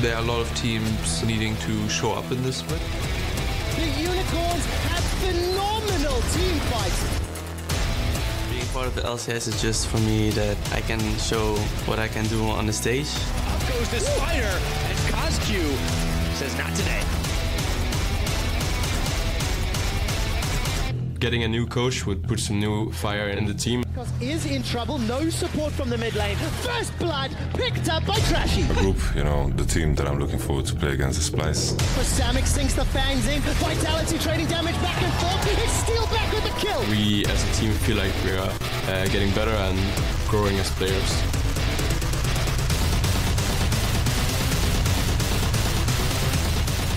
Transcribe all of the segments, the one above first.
There are a lot of teams needing to show up in this split. The Unicorns have phenomenal team fights. Being part of the LCS is just for me that I can show what I can do on the stage. Up goes the spider, and Caso says not today. Getting a new coach would put some new fire in the team. Is in trouble, no support from the mid lane. First blood picked up by Trashy. The group, you know, the team that I'm looking forward to play against is Splyce. Samix sinks the fangs in, Vitality trading damage back and forth. It's still back with the kill. We as a team feel like we are getting better and growing as players.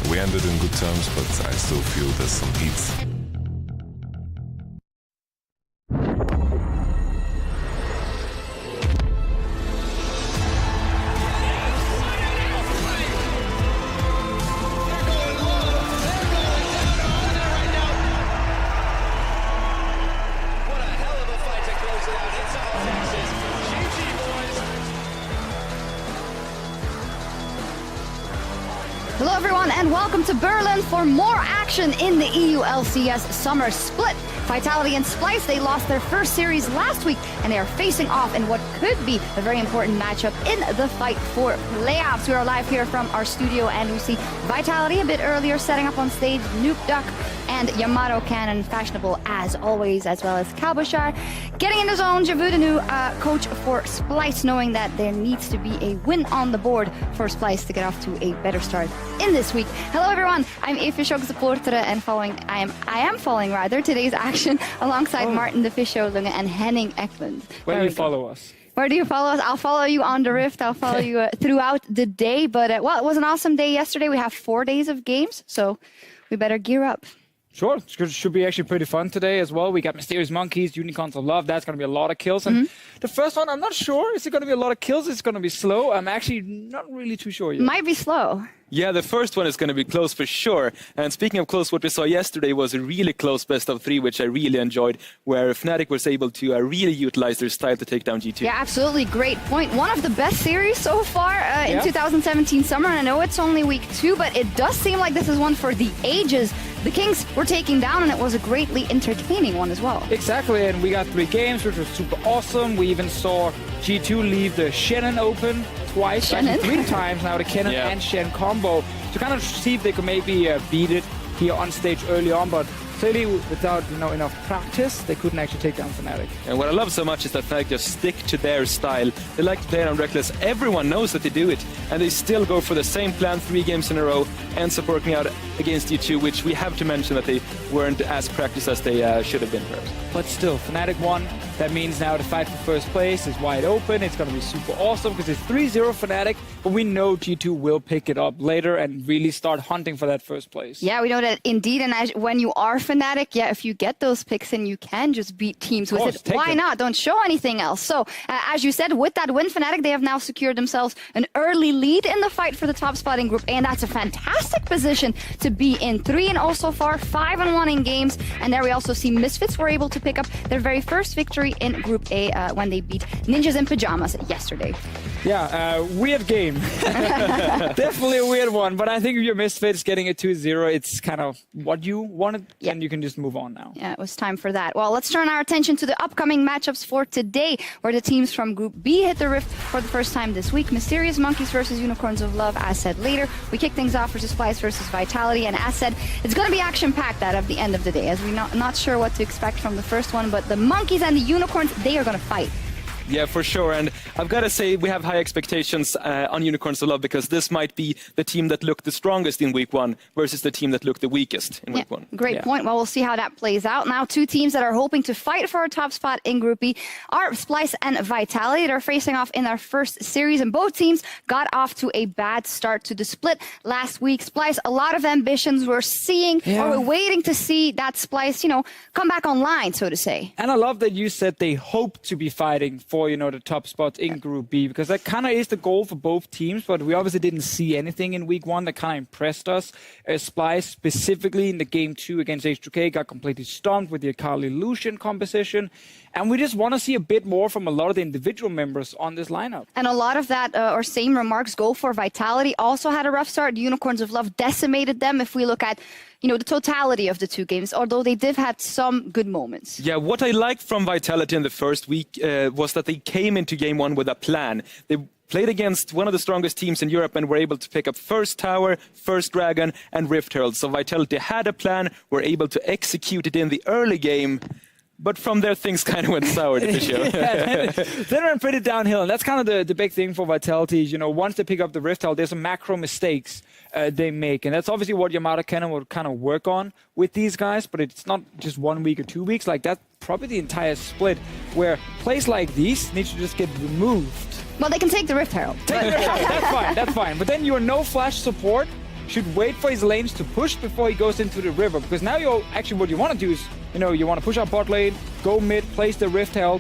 We ended in good terms, but I still feel there's some heat. Hello everyone and welcome to Berlin for more action in the EU LCS Summer Split. Vitality and Splyce, they lost their first series last week and they are facing off in what could be a very important matchup in the fight for playoffs. We are live here from our studio and we see Vitality a bit earlier setting up on stage, Nuke Duck and Yamato Cannon, fashionable as always, as well as Kalbashar. Getting in the zone, Javu, the new coach for Splyce, knowing that there needs to be a win on the board for Splyce to get off to a better start in this week. Hello everyone, I'm Eva Schock-Supporter and I am following today's action alongside Martin de Visholunge and Henning Eklund. Where do you follow us? Where do you follow us? I'll follow you on the Rift. I'll follow you throughout the day. But well, it was an awesome day yesterday. We have 4 days of games, so we better gear up. Sure, it should be actually pretty fun today as well. We got Mysterious Monkeys, Unicorns of Love. That's going to be a lot of kills. And the first one, I'm not sure. Is it going to be a lot of kills? Is it going to be slow? I'm actually not really too sure yet. Might be slow. Yeah, the first one is going to be close for sure. And speaking of close, what we saw yesterday was a really close best of 3, which I really enjoyed, where Fnatic was able to really utilize their style to take down G2. Yeah, absolutely. Great point. One of the best series so far in 2017 summer. And I know it's only week 2, but it does seem like this is one for the ages. The Kings were taken down, and it was a greatly entertaining one as well. Exactly, and we got 3 games, which was super awesome. We even saw G2 leave the Shannon open twice, actually 3 times now, the Cannon and Shen combo, to kind of see if they could maybe beat it here on stage early on, but clearly without enough practice, they couldn't actually take down Fnatic. And what I love so much is that Fnatic just stick to their style. They like to play on Reckless. Everyone knows that they do it, and they still go for the same plan 3 games in a row, ends up working out against G2, which we have to mention that they weren't as practiced as they should have been, perhaps. But still, Fnatic won. That means now the fight for first place is wide open. It's going to be super awesome because it's 3-0 Fnatic, but we know G2 will pick it up later and really start hunting for that first place. Yeah, we know that indeed, and when you are Fnatic, if you get those picks and you can just beat teams with it, why not? Don't show anything else. So, as you said, with that win, Fnatic, they have now secured themselves an early lead in the fight for the top spot in Group A, and that's a fantastic position to be in. 3-0 so far, 5-1 in games, and there we also see Misfits were able to pick up their very first victory in Group A when they beat Ninjas in Pajamas yesterday. Yeah, weird game. Definitely a weird one, but I think if you're Misfits getting a 2-0, it's kind of what you wanted, and you can just move on now. Yeah, it was time for that. Well, let's turn our attention to the upcoming matchups for today, where the teams from Group B hit the Rift for the first time this week. Mysterious Monkeys versus Unicorns of Love, as said later. We kick things off versus Splyce versus Vitality, and as said, it's going to be action-packed at the end of the day, as we're not sure what to expect from the first one, but the Monkeys and the Unicorns, they are going to fight. Yeah, for sure. And I've got to say, we have high expectations on Unicorns of Love, because this might be the team that looked the strongest in week 1 versus the team that looked the weakest in week 1. Great point. Well, we'll see how that plays out. Now, 2 teams that are hoping to fight for a top spot in Group B are Splyce and Vitality. They're facing off in their first series, and both teams got off to a bad start to the split last week. Splyce, a lot of ambitions. We're seeing, or we're waiting to see that Splyce, come back online, so to say. And I love that you said they hope to be fighting for for, you know, the top spots in Group B, because that kind of is the goal for both teams, but we obviously didn't see anything in week 1 that kind of impressed us. Splyce, specifically in the game 2 against H2K, got completely stomped with the Akali-Lucian composition, and we just want to see a bit more from a lot of the individual members on this lineup. And a lot of that, or same remarks, go for Vitality. Also had a rough start. The Unicorns of Love decimated them if we look at, you know, the totality of the 2 games, although they did have some good moments. Yeah, what I liked from Vitality in the first week was that they came into game 1 with a plan. They played against one of the strongest teams in Europe and were able to pick up first tower, first dragon, and Rift Herald. So Vitality had a plan, were able to execute it in the early game. But from there, things kind of went sour to the show. Yeah, then went pretty downhill, and that's kind of the big thing for Vitality. You know, once they pick up the Rift Herald, there's some macro mistakes they make, and that's obviously what Yamato Cannon will kind of work on with these guys. But it's not just 1 week or 2 weeks. Like that's probably the entire split, where plays like these need to just get removed. Well, they can take the Rift Herald. That's fine. That's fine. But then your no flash support should wait for his lanes to push before he goes into the river, because now actually what you want to do is, you know, you want to push up bot lane, go mid, place the Rift Herald.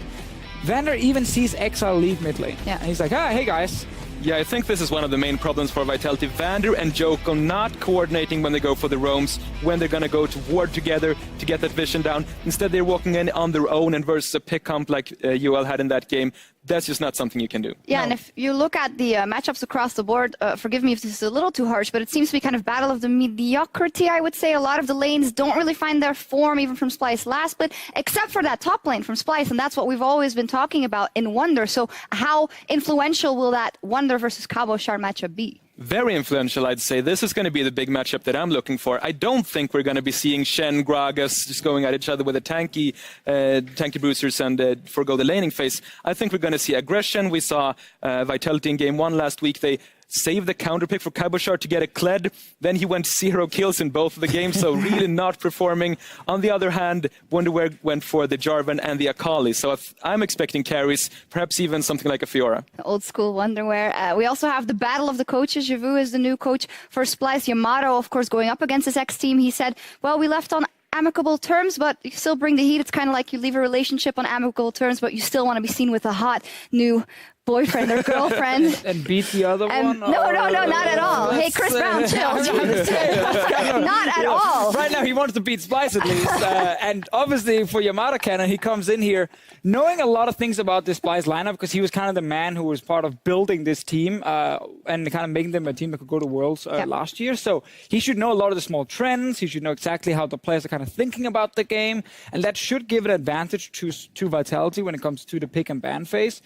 Vander even sees Exile leave mid lane. Yeah. And he's like, hey guys. Yeah, I think this is one of the main problems for Vitality. Vander and Joko not coordinating when they go for the roams, when they're going to go to ward together to get that vision down. Instead, they're walking in on their own and versus a pick comp like UL had in that game. That's just not something you can do. Yeah, no. And if you look at the matchups across the board, forgive me if this is a little too harsh, but it seems to be kind of battle of the mediocrity, I would say. A lot of the lanes don't really find their form, even from Splyce last split, except for that top lane from Splyce, and that's what we've always been talking about in Wonder. So how influential will that Wonder versus Cabochard matchup be? Very influential, I'd say. This is going to be the big matchup that I'm looking for. I don't think we're going to be seeing Shen, Gragas just going at each other with the tanky bruisers and forgo the laning phase. I think we're going to see aggression. We saw Vitality in game 1 last week. They saved the counter pick for Cabochard to get a Kled. Then he went 0 kills in both of the games, so really not performing. On the other hand, Wonderwear went for the Jarvan and the Akali. So I'm expecting carries, perhaps even something like a Fiora. Old school Wonderwear. We also have the battle of the coaches. Javu is the new coach for Splyce. Yamato, of course, going up against his ex-team. He said, well, we left on amicable terms, but you still bring the heat. It's kind of like you leave a relationship on amicable terms, but you still want to be seen with a hot new boyfriend or girlfriend. And beat the other one? No, not at all. Hey, Chris Brown, chill. Not at all. Right now, he wants to beat Splyce at least. And obviously, for Yamato Cannon, he comes in here knowing a lot of things about this Splyce lineup, because he was kind of the man who was part of building this team and kind of making them a team that could go to Worlds last year. So he should know a lot of the small trends. He should know exactly how the players are kind of thinking about the game. And that should give an advantage to Vitality when it comes to the pick and ban phase.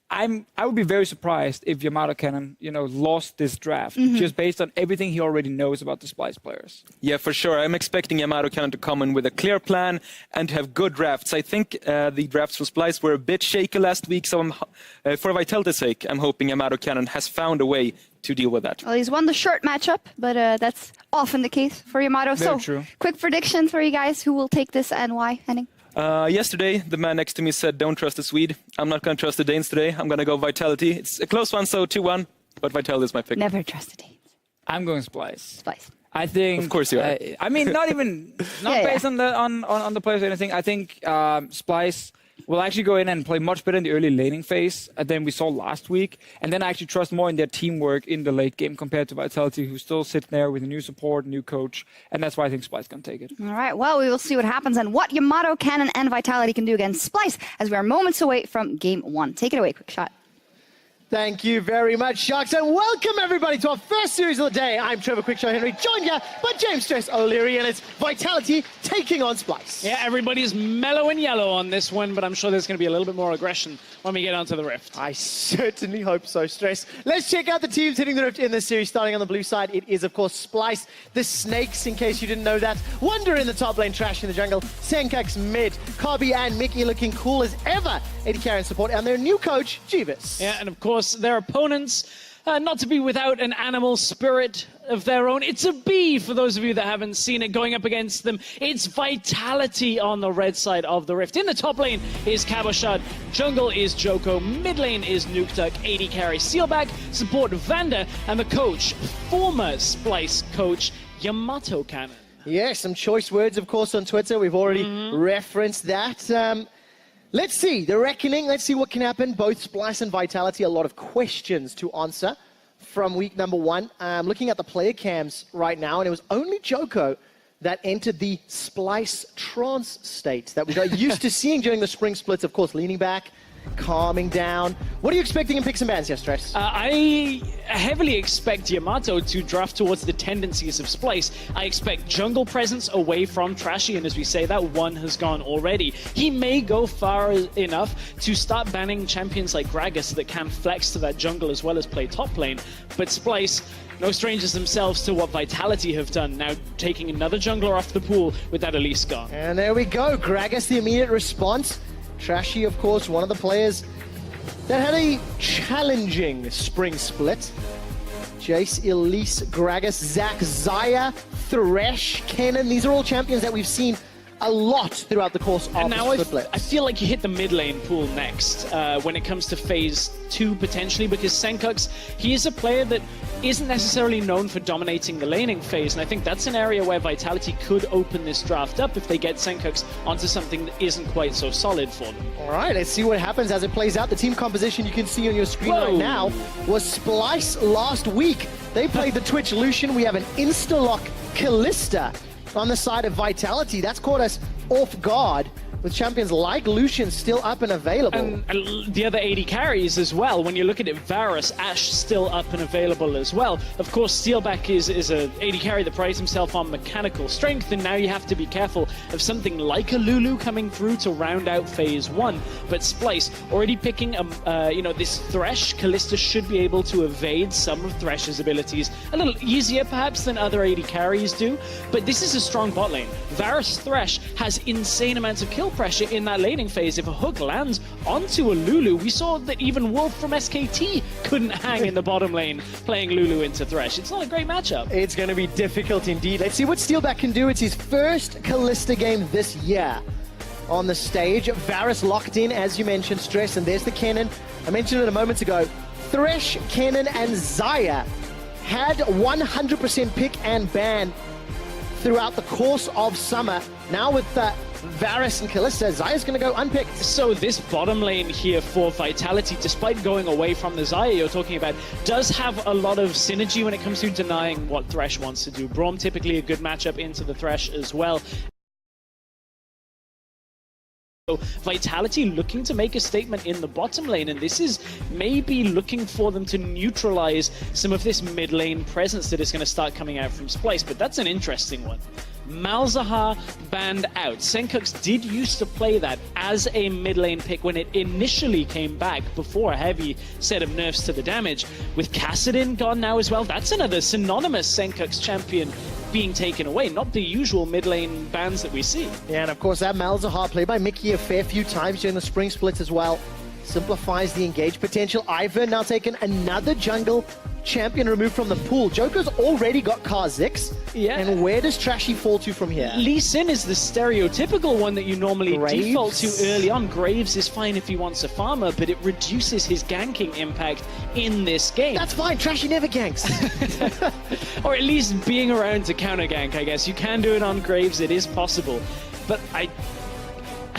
I would be very surprised if Yamato Cannon, lost this draft just based on everything he already knows about the Splyce players. Yeah, for sure. I'm expecting Yamato Cannon to come in with a clear plan and to have good drafts. I think the drafts for Splyce were a bit shaky last week, so for Vitality's sake, I'm hoping Yamato Cannon has found a way to deal with that. Well, he's won the short matchup, but that's often the case for Yamato. Very true. Quick prediction for you guys. Who will take this and why, Henning? Yesterday, the man next to me said, don't trust the Swede. I'm not going to trust the Danes today. I'm going to go Vitality. It's a close one, so 2-1, but Vitality is my pick. Never trust the Danes. I'm going Splyce. Splyce. I think... Of course you are. I mean, not based on the players or anything. I think Splyce will actually go in and play much better in the early laning phase than we saw last week. And then I actually trust more in their teamwork in the late game compared to Vitality, who still sit there with a new support, new coach. And that's why I think Splyce can take it. All right, well, we will see what happens and what Yamato, Cannon, and Vitality can do against Splyce as we are moments away from Game 1. Take it away, Quick Shot. Thank you very much, Sharks, and welcome everybody to our first series of the day. I'm Trevor Quickshot Henry, joined here by James Stress O'Leary, and it's Vitality taking on Splyce. Yeah, everybody's mellow and yellow on this one, but I'm sure there's going to be a little bit more aggression when we get onto the Rift. I certainly hope so, Stress. Let's check out the teams hitting the Rift in this series. Starting on the blue side, it is, of course, Splyce, the Snakes, in case you didn't know that. Wonder in the top lane, Trash in the jungle, Senkax mid, Kabi and Mickey looking cool as ever, 80 carry and support, and their new coach, Jeeves. Yeah, and of course, their opponents, not to be without an animal spirit of their own. It's a bee, for those of you that haven't seen it, going up against them. It's Vitality on the red side of the Rift. In the top lane is Cabochard, jungle is Joko, mid lane is Nukeduck, 80 carry Sealback, support Vander, and the coach, former Splyce coach, Yamato Cannon. Yeah, some choice words, of course, on Twitter. We've already referenced that. Let's see, the reckoning, let's see what can happen. Both Splyce and Vitality, a lot of questions to answer from week number 1. Looking at the player cams right now, and it was only Joko that entered the Splyce trance state that we got used to seeing during the spring splits, of course, leaning back, calming down. What are you expecting in picks and bans here, Stress? I heavily expect Yamato to draft towards the tendencies of Splyce. I expect jungle presence away from Trashy, and as we say, that one has gone already. He may go far enough to start banning champions like Gragas that can flex to that jungle as well as play top lane, but Splyce, no strangers themselves to what Vitality have done, now taking another jungler off the pool with that Elise gone. And there we go, Gragas, the immediate response. Trashy, of course, one of the players that had a challenging spring split. Jace, Elise, Gragas, Zac, Xayah, Thresh, Kennen. These are all champions that we've seen a lot throughout the course of the split. I feel like you hit the mid lane pool next when it comes to phase 2 potentially, because Senkux, he is a player that isn't necessarily known for dominating the laning phase, and I think that's an area where Vitality could open this draft up if they get Senkux onto something that isn't quite so solid for them. All right, let's see what happens as it plays out. The team composition you can see on your screen right now was Splyce last week. They played the Twitch Lucian. We have an insta-lock Kalista on the side of Vitality. That's caught us off guard, with champions like Lucian still up and available. And the other AD carries as well. When you look at it, Varus, Ashe still up and available as well. Of course, Steelback is an AD carry that prides himself on mechanical strength, and now you have to be careful of something like a Lulu coming through to round out phase 1. But Splyce already picking this Thresh. Kalista should be able to evade some of Thresh's abilities a little easier perhaps than other AD carries do, but this is a strong bot lane. Varus Thresh has insane amounts of kill pressure in that laning phase. If a hook lands onto a Lulu, we saw that even Wolf from SKT couldn't hang in the bottom lane playing Lulu into Thresh. It's not a great matchup. It's going to be difficult indeed. Let's see what Steelback can do. It's his first Kalista game this year on the stage. Varus locked in, as you mentioned, Stress, and there's the Kennen. I mentioned it a moment ago. Thresh, Kennen, and Xayah had 100% pick and ban throughout the course of summer. Now with Varus and Kalista, Xayah's going to go unpicked. So this bottom lane here for Vitality, despite going away from the Xayah you're talking about, does have a lot of synergy when it comes to denying what Thresh wants to do. Braum typically a good matchup into the Thresh as well. So Vitality looking to make a statement in the bottom lane, and this is maybe looking for them to neutralize some of this mid lane presence that is going to start coming out from Splyce, but that's an interesting one. Malzahar banned out. Senkux did used to play that as a mid lane pick when it initially came back before a heavy set of nerfs to the damage. With Kassadin gone now as well, that's another synonymous Senkux champion being taken away, not the usual mid lane bans that we see. Yeah, and of course that Malzahar played by Mickey a fair few times during the spring split as well. Simplifies the engage potential. Ivern now taken another jungle champion removed from the pool. Joker's already got Kha'Zix. Yeah. And where does Trashy fall to from here? Lee Sin is the stereotypical one that you normally default to early on. Graves is fine if he wants a farmer, but it reduces his ganking impact in this game. That's fine. Trashy never ganks. Or at least being around to counter gank, I guess. You can do it on Graves. It is possible. But I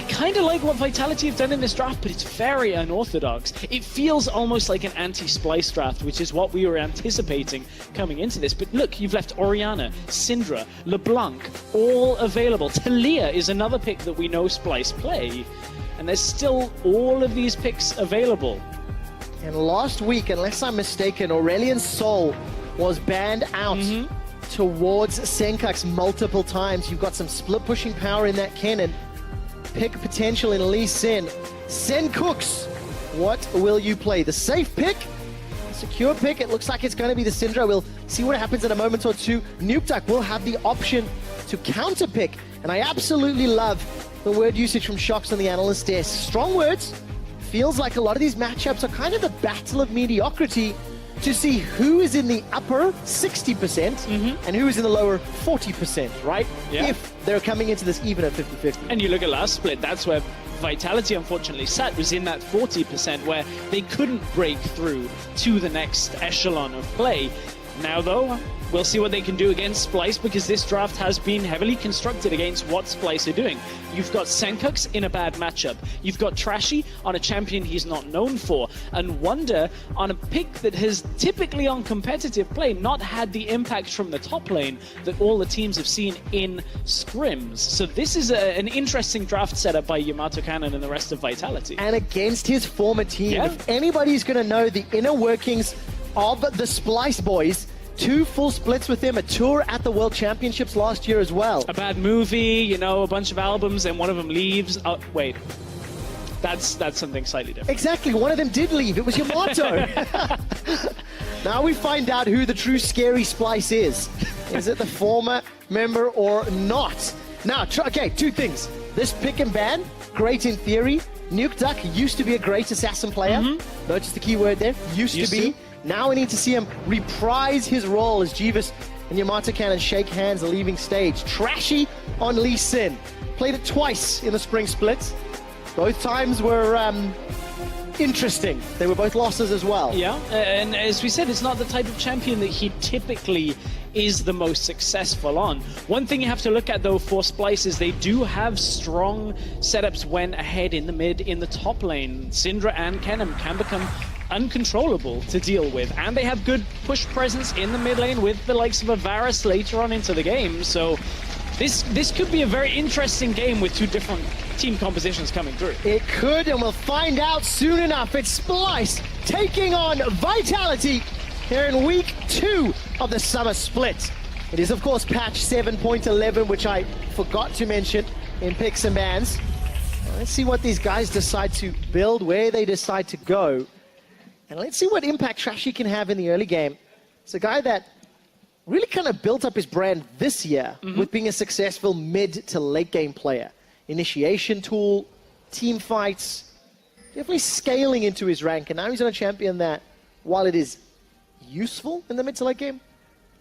kind of like what Vitality have done in this draft, but it's very unorthodox. It feels almost like an anti-Splyce draft, which is what we were anticipating coming into this. But look, you've left Orianna, Syndra, LeBlanc, all available. Talia is another pick that we know Splyce play, and there's still all of these picks available. And last week, unless I'm mistaken, Aurelion Sol was banned out towards Senkux multiple times. You've got some split pushing power in that cannon. Pick potential in Lee Sin. Senkux, what will you play? The safe pick? Secure pick? It looks like it's going to be the Syndra. We'll see what happens in a moment or two. Nukeduck will have the option to counter pick. And I absolutely love the word usage from Shox on the analyst desk. Strong words. Feels like a lot of these matchups are kind of the battle of mediocrity to see who is in the upper 60% and who is in the lower 40%, right? Yeah. If they're coming into this even at 50-50. And you look at last split, that's where Vitality unfortunately sat, was in that 40% where they couldn't break through to the next echelon of play. Now though, We'll see what they can do against Splyce, because this draft has been heavily constructed against what Splyce are doing. You've got Senkux in a bad matchup. You've got Trashy on a champion he's not known for. And Wonder on a pick that has typically on competitive play not had the impact from the top lane that all the teams have seen in scrims. So this is an interesting draft setup by Yamato Cannon and the rest of Vitality. And against his former team, if anybody's going to know the inner workings of the Splyce boys, 2 full splits with him, a tour at the World Championships last year as well. A bad movie, you know, a bunch of albums, and one of them leaves. Oh, wait. That's something slightly different. Exactly, one of them did leave. It was Yamato. Now we find out who the true scary Splyce is. Is it the former member or not? Now, okay, 2 things. This pick and ban, great in theory. Nuke Duck used to be a great assassin player. Notice the key word there, used to be. Now we need to see him reprise his role as Jeeves and Yamato Cannon shake hands leaving stage. Trashy on Lee Sin. Played it twice in the spring splits. Both times were interesting. They were both losses as well. Yeah, and as we said, it's not the type of champion that he typically is the most successful on. One thing you have to look at, though, for Splyce is they do have strong setups when ahead in the mid, in the top lane. Syndra and Kennen can become uncontrollable to deal with, and they have good push presence in the mid lane with the likes of a Varus later on into the game. So this could be a very interesting game with 2 different team compositions coming through. It could, and we'll find out soon enough. It's Splyce taking on Vitality here in week 2 of the summer split. It is, of course, patch 7.11, which I forgot to mention in picks and bans. Let's see what these guys decide to build, where they decide to go. And let's see what impact Trashy can have in the early game. It's a guy that really kind of built up his brand this year with being a successful mid to late game player. Initiation tool, team fights, definitely scaling into his rank. And now he's on a champion that, while it is useful in the mid to late game,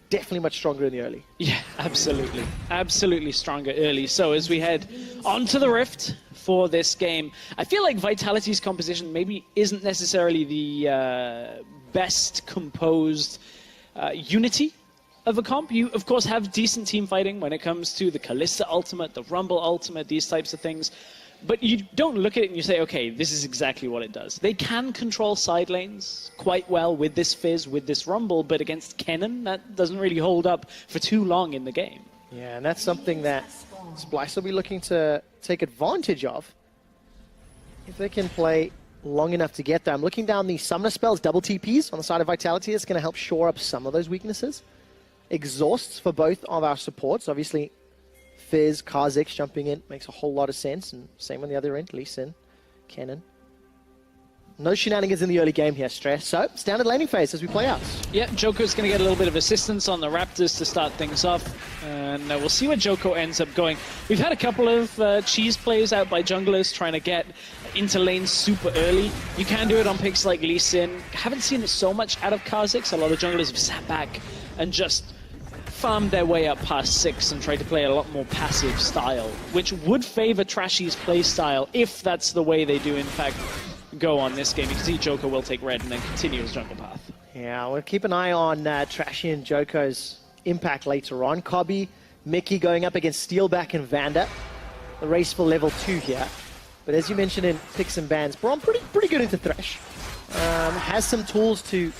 definitely much stronger in the early. Yeah, absolutely. Absolutely stronger early. So as we head onto the Rift for this game, I feel like Vitality's composition maybe isn't necessarily the best composed unity of a comp. You, of course, have decent team fighting when it comes to the Kalista ultimate, the Rumble ultimate, these types of things. But you don't look at it and you say, okay, this is exactly what it does. They can control side lanes quite well with this Fizz, with this Rumble, but against Kennen, that doesn't really hold up for too long in the game. Yeah, and that's something that Splyce will be looking to take advantage of if they can play long enough to get there. I'm looking down the Summoner spells, double TPs on the side of Vitality. It's going to help shore up some of those weaknesses. Exhausts for both of our supports. Obviously, Fizz, Kha'Zix jumping in makes a whole lot of sense. And same on the other end, Lee Sin, Kennen. No shenanigans in the early game here, Stress. So, standard laning phase as we play out. Yeah, Joko's going to get a little bit of assistance on the Raptors to start things off. And we'll see where Joko ends up going. We've had a couple of cheese plays out by junglers trying to get into lanes super early. You can do it on picks like Lee Sin. Haven't seen it so much out of Kha'Zix. A lot of junglers have sat back and just farmed their way up past 6 and tried to play a lot more passive style, which would favor Trashy's play style if that's the way they do, in fact, go on this game. You can see Joko will take red and then continue his jungle path. Yeah, we'll keep an eye on Trashy and Joko's impact later on. Cobby, Mickey going up against Steelback and Vanda. The race for level 2 here. But as you mentioned in picks and bans, Braum pretty good into Thresh. Has some tools to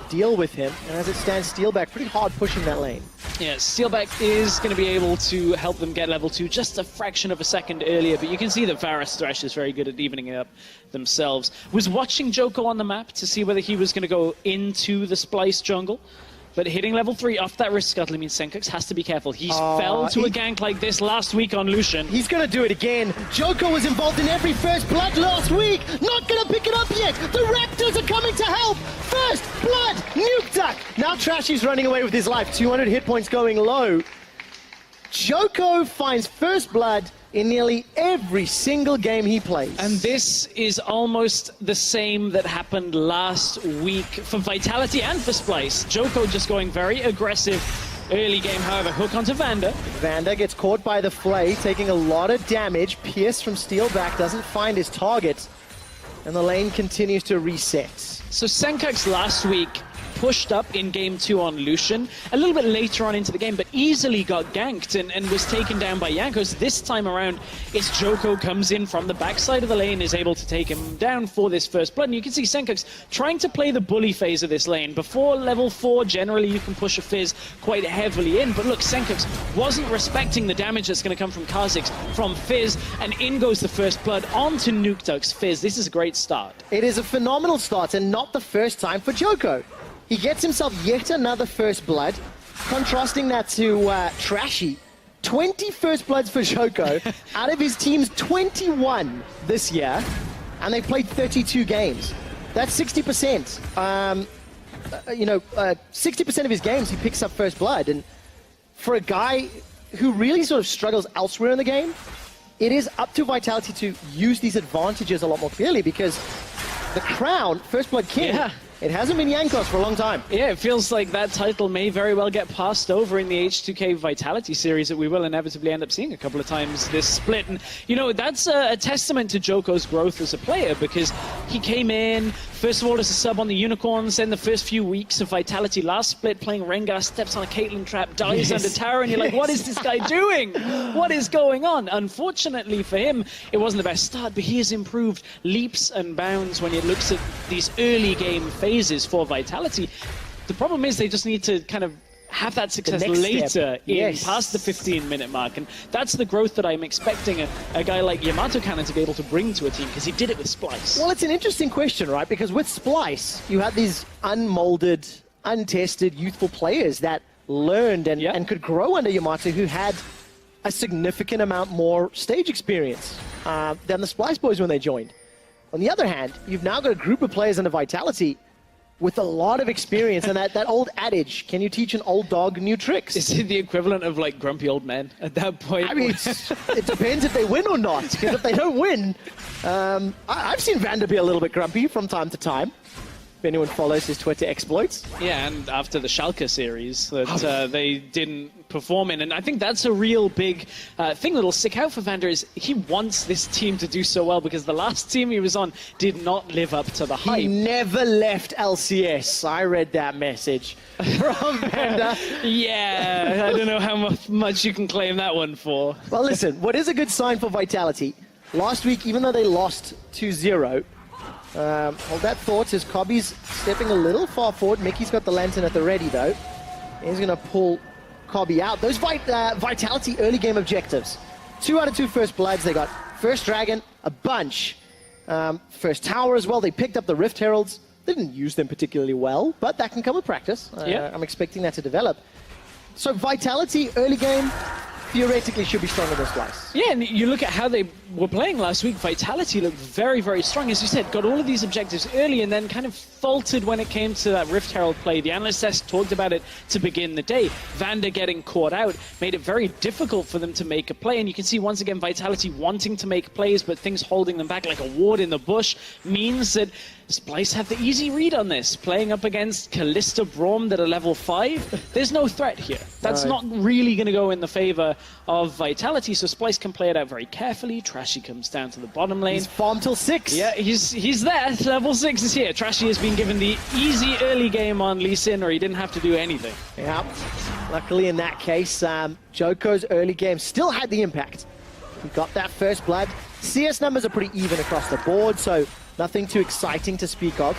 deal with him, and as it stands, Steelback pretty hard pushing that lane. Yeah, Steelback is going to be able to help them get level 2 just a fraction of a second earlier, but you can see that Varus Thresh is very good at evening it up themselves. Was watching Joko on the map to see whether he was going to go into the Splyce jungle, but hitting level 3 off that wrist scuttle means Senkux has to be careful. He fell to a gank like this last week on Lucian. He's going to do it again. Joko was involved in every first blood last week. Not going to pick it up yet. The Raptors are coming to help. First blood, Nuke Duck. Now Trashy's running away with his life. 200 hit points going low. Joko finds first blood in nearly every single game he plays. And this is almost the same that happened last week for Vitality and for Splyce. Joko just going very aggressive early game, however, hook onto Vanda. Vanda gets caught by the Flay, taking a lot of damage. Pierce from Steelback doesn't find his target, and the lane continues to reset. So Senkux last week pushed up in game 2 on Lucian, a little bit later on into the game, but easily got ganked and was taken down by Jankos. This time around, it's Joko comes in from the backside of the lane, is able to take him down for this first blood. And you can see Senkux trying to play the bully phase of this lane. Before level 4, generally you can push a Fizz quite heavily in, but look, Senkux wasn't respecting the damage that's going to come from Kha'Zix, from Fizz, and in goes the first blood onto Nukeduck's Fizz. This is a great start. It is a phenomenal start, and not the first time for Joko. He gets himself yet another first blood, contrasting that to Trashy. 20 first bloods for Joko out of his team's 21 this year, and they've played 32 games. That's 60%. 60% of his games he picks up first blood, and for a guy who really sort of struggles elsewhere in the game, it is up to Vitality to use these advantages a lot more clearly, because the crown, First Blood King, it hasn't been Jankos for a long time. Yeah, it feels like that title may very well get passed over in the H2K Vitality series that we will inevitably end up seeing a couple of times this split. And, you know, that's a testament to Joko's growth as a player, because he came in, first of all, as a sub on the Unicorns, then the first few weeks of Vitality last split, playing Rengar, steps on a Caitlyn trap, dies under tower, and you're like, what is this guy doing? What is going on? Unfortunately for him, it wasn't the best start, but he has improved leaps and bounds when it looks at these early game phases for Vitality. The problem is they just need to kind of have that success later past the 15-minute mark, and that's the growth that I'm expecting a guy like Yamato Cannon to be able to bring to a team, because he did it with Splyce. Well, it's an interesting question, right? Because with Splyce, you had these unmolded, untested, youthful players that learned and could grow under Yamato, who had a significant amount more stage experience than the Splyce boys when they joined. On the other hand, you've now got a group of players under Vitality with a lot of experience, and that old adage, can you teach an old dog new tricks? Is it the equivalent of, like, grumpy old men at that point? I mean, it depends if they win or not, because if they don't win, I've seen Vander be a little bit grumpy from time to time, if anyone follows his Twitter exploits. Yeah, and after the Schalke series that they didn't perform in, and I think that's a real big thing that'll stick out for Vander, is he wants this team to do so well, because the last team he was on did not live up to the hype. He never left LCS. I read that message from Vander. Yeah, I don't know how much you can claim that one for. Well, listen, what is a good sign for Vitality? Last week, even though they lost 2-0, hold that thought, as Cobby's stepping a little far forward. Mickey's got the lantern at the ready, though. He's going to pull Cobby out. Those Vitality early game objectives. 2 out of 2 first bloods. They got first dragon, a bunch. First tower as well. They picked up the Rift Heralds. They didn't use them particularly well, but that can come with practice. I'm expecting that to develop. So Vitality early game, theoretically should be stronger than Splyce. Yeah, and you look at how they were playing last week. Vitality looked very, very strong. As you said, got all of these objectives early and then kind of faltered when it came to that Rift Herald play. The analyst desk talked about it to begin the day. Vander getting caught out made it very difficult for them to make a play. And you can see once again Vitality wanting to make plays, but things holding them back, like a ward in the bush, means that Splyce have the easy read on this. Playing up against Kalista Braum at a level 5, there's no threat here. That's not really going to go in the favor of Vitality, so Splyce can play it out very carefully. Trashy comes down to the bottom lane. He's farmed till 6. Yeah, he's there. Level 6 is here. Trashy has been given the easy early game on Lee Sin, or he didn't have to do anything. Yeah, luckily in that case, Joko's early game still had the impact. He got that first blood. CS numbers are pretty even across the board, so nothing too exciting to speak of.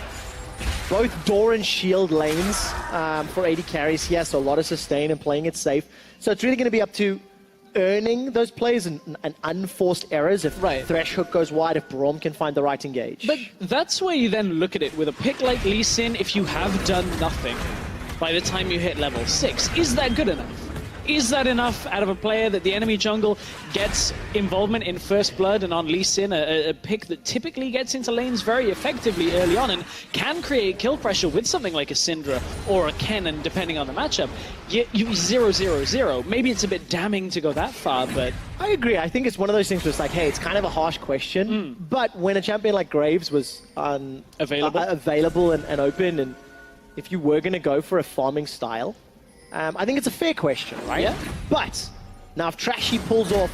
Both door and shield lanes for AD carries here, so a lot of sustain and playing it safe. So it's really going to be up to earning those plays and unforced errors. If Thresh hook goes wide, if Braum can find the right engage. But that's where you then look at it with a pick like Lee Sin. If you have done nothing by the time you hit level 6, is that good enough? Is that enough out of a player that the enemy jungle gets involvement in First Blood and on Lee Sin, a pick that typically gets into lanes very effectively early on and can create kill pressure with something like a Syndra or a Kennen, depending on the matchup? You 0-0-0. Maybe it's a bit damning to go that far, but... I agree. I think it's one of those things where it's like, hey, it's kind of a harsh question, but when a champion like Graves was available and open, and if you were going to go for a farming style, I think it's a fair question, right? Yeah. But now if Trashy pulls off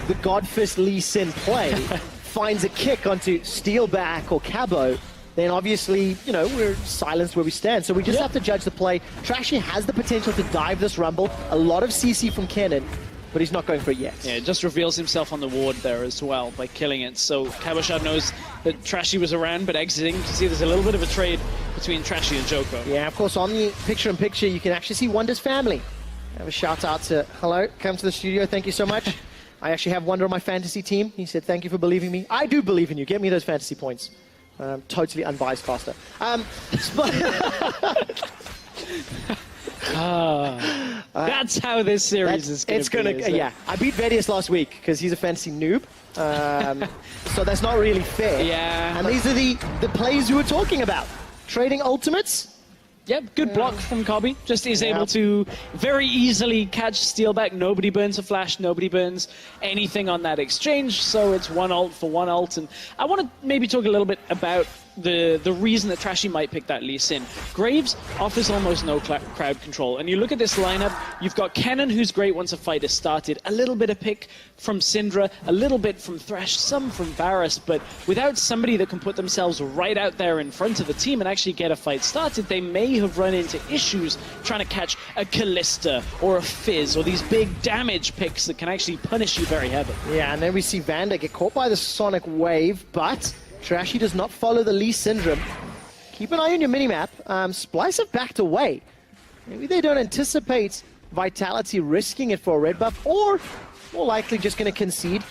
the Godfist Lee Sin play, finds a kick onto Steelback or Cabo, then obviously, you know, we're silenced where we stand. So we just have to judge the play. Trashy has the potential to dive this Rumble. A lot of CC from Kennen, but he's not going for it yet. Yeah, it just reveals himself on the ward there as well by killing it. So Cabochard knows that Trashy was around, but exiting. You can see there's a little bit of a trade between Trashy and Joko. Yeah, of course, on the picture-in-picture, you can actually see Wonder's family. Have a shout-out to, hello, come to the studio, thank you so much. I actually have Wonder on my fantasy team. He said, thank you for believing in me. I do believe in you. Get me those fantasy points. Totally unbiased caster. That's how this series is going to be. Yeah, I beat Vedius last week because he's a fantasy noob. So that's not really fair. Yeah. And these are the plays we were talking about. Trading ultimates. Yep, good block from Cobby. Just is able to very easily catch steal back. Nobody burns a flash. Nobody burns anything on that exchange. So it's one ult for one ult. And I want to maybe talk a little bit about the reason that Trashy might pick that Lee Sin. Graves offers almost no crowd control. And you look at this lineup, you've got Kennen, who's great once a fight has started. A little bit of pick from Syndra, a little bit from Thresh, some from Varus. But without somebody that can put themselves right out there in front of the team and actually get a fight started, they may have run into issues trying to catch a Kalista or a Fizz or these big damage picks that can actually punish you very heavily. Yeah, and then we see Vander get caught by the Sonic Wave, but Trashy does not follow the Lee Syndrome. Keep an eye on your minimap. Splyce have backed away. Maybe they don't anticipate Vitality risking it for a red buff, or more likely just going to concede.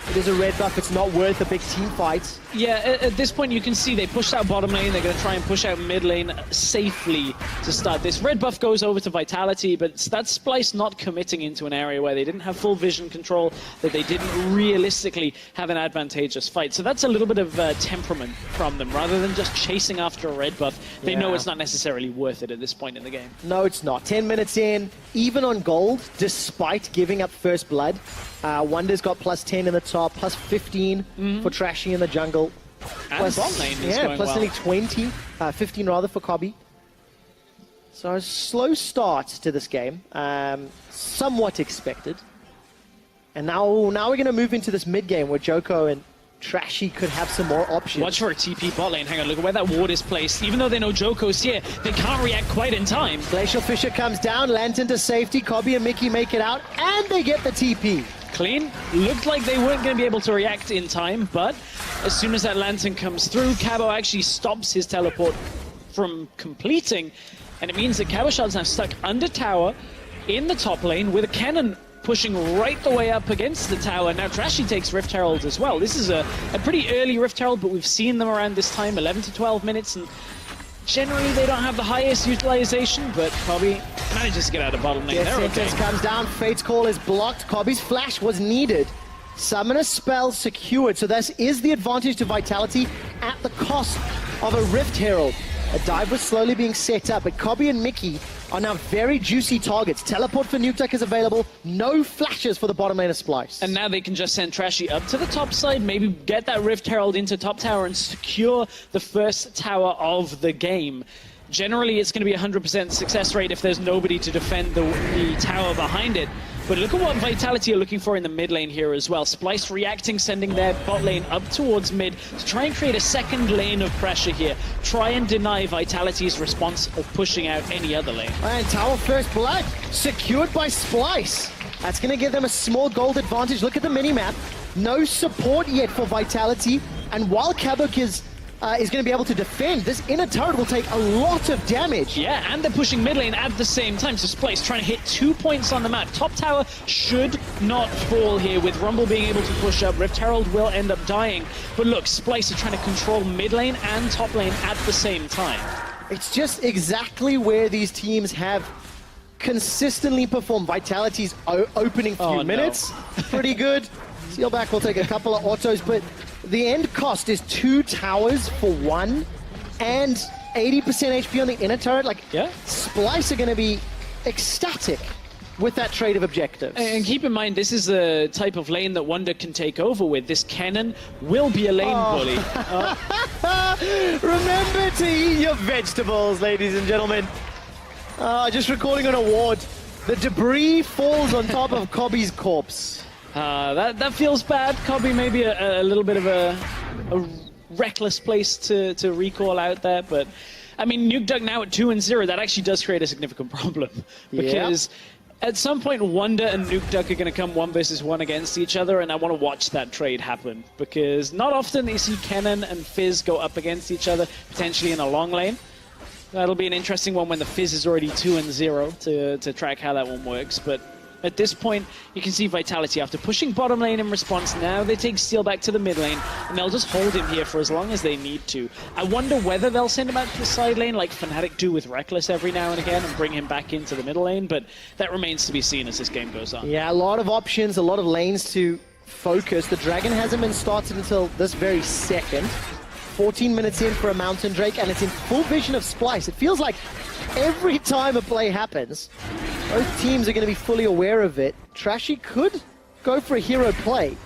It is a red buff, it's not worth a big team fight. Yeah, at this point you can see they pushed out bottom lane, they're going to try and push out mid lane safely to start this. Red buff goes over to Vitality, but that's Splyce not committing into an area where they didn't have full vision control, that they didn't realistically have an advantageous fight. So that's a little bit of temperament from them. Rather than just chasing after a red buff, they know it's not necessarily worth it at this point in the game. No, it's not. 10 minutes in, even on gold, despite giving up first blood. Wonder's got plus 10 in the top, plus 15 for Trashy in the jungle. And Plus, bot lane is going plus well. nearly 20, 15 rather for Cobby. So a slow start to this game, somewhat expected. And now we're going to move into this mid game where Joko and Trashy could have some more options. Watch for a TP bot lane. Hang on, look at where that ward is placed. Even though they know Joko's here, they can't react quite in time. Glacial Fisher comes down, Lantern to safety, Cobby and Mickey make it out, and they get the TP. Clean. Looked like they weren't going to be able to react in time, but as soon as that Lantern comes through, Cabo actually stops his teleport from completing, and it means that Cabochard's now stuck under tower in the top lane with a cannon pushing right the way up against the tower. Now Trashy takes Rift Herald as well. This is a pretty early Rift Herald, but we've seen them around this time, 11 to 12 minutes, and generally they don't have the highest utilization, but Cobby manages to get out of bottom lane. Yes, Sentence comes down, Fate's Call is blocked, Cobby's flash was needed. Summoner spell secured, so this is the advantage to Vitality at the cost of a Rift Herald. A dive was slowly being set up, but Cobby and Mickey are now very juicy targets. Teleport for Nukeduck is available, no flashes for the bottom lane of Splyce. And now they can just send Trashy up to the top side, maybe get that Rift Herald into top tower and secure the first tower of the game. Generally, it's going to be 100% success rate if there's nobody to defend the tower behind it. But look at what Vitality are looking for in the mid lane here as well. Splyce reacting, sending their bot lane up towards mid to try and create a second lane of pressure here. Try and deny Vitality's response of pushing out any other lane. And tower first blood, secured by Splyce. That's going to give them a small gold advantage. Look at the minimap. No support yet for Vitality. And while Kabuk is going to be able to defend, this inner turret will take a lot of damage. Yeah, and they're pushing mid lane at the same time. So Splyce trying to hit 2 points on the map. Top tower should not fall here with Rumble being able to push up. Rift Herald will end up dying. But look, Splyce are trying to control mid lane and top lane at the same time. It's just exactly where these teams have consistently performed. Vitality's opening few minutes, pretty good. Sealback will take a couple of autos, but the end cost is 2 towers for 1 and 80% HP on the inner turret. Like, Splyce are going to be ecstatic with that trade of objectives. And keep in mind, this is the type of lane that Wonder can take over with. This cannon will be a lane bully. Remember to eat your vegetables, ladies and gentlemen. Just recording on a ward. The debris falls on top of Cobby's corpse. That feels bad. Cobby maybe a little bit of a reckless place to recall out there, but I mean, NukeDuck now at 2-0, that actually does create a significant problem because at some point, Wonder and NukeDuck are going to come 1v1 against each other, and I want to watch that trade happen because not often you see Kennen and Fizz go up against each other, potentially in a long lane. That'll be an interesting one when the Fizz is already 2-0 to track how that one works, but at this point, you can see Vitality after pushing bottom lane in response. Now they take Steel back to the mid lane, and they'll just hold him here for as long as they need to. I wonder whether they'll send him out to the side lane like Fnatic do with Reckless every now and again and bring him back into the middle lane, but that remains to be seen as this game goes on. Yeah, a lot of options, a lot of lanes to focus. The Dragon hasn't been started until this very second. 14 minutes in for a Mountain Drake, and it's in full vision of Splyce. It feels like every time a play happens, both teams are going to be fully aware of it. Trashy could go for a hero play.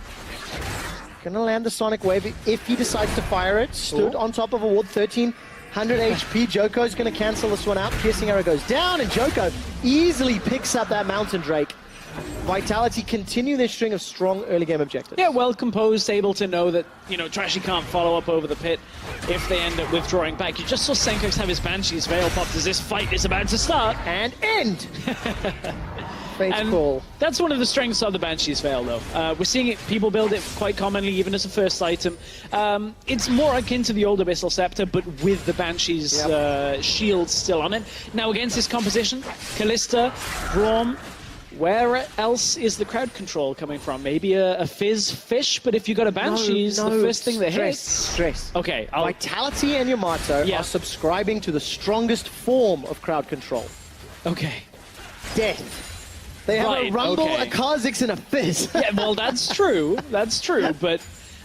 Gonna land the Sonic Wave if he decides to fire it. Stood on top of a ward, 1300 HP. Joko's gonna cancel this one out. Piercing Arrow goes down, and Joko easily picks up that Mountain Drake. Vitality continue their string of strong early game objectives. Yeah, well composed, able to know that, you know, Trashy can't follow up over the pit if they end up withdrawing back. You just saw Senkox have his Banshee's Veil popped as this fight is about to start. And end! Fate's call. That's one of the strengths of the Banshee's Veil, though. We're seeing it, people build it quite commonly, even as a first item. It's more akin to the old Abyssal Scepter, but with the Banshee's shield still on it. Now, against this composition, Kalista, Braum, where else is the crowd control coming from? Maybe a Fizz Fish, but if you got a Banshee's, the first thing that hits... Stress. Okay. Vitality and Yamato are subscribing to the strongest form of crowd control. Okay. Death. They have a Rumble, a Kha'Zix, and a Fizz. Yeah, well, that's true. That's true, but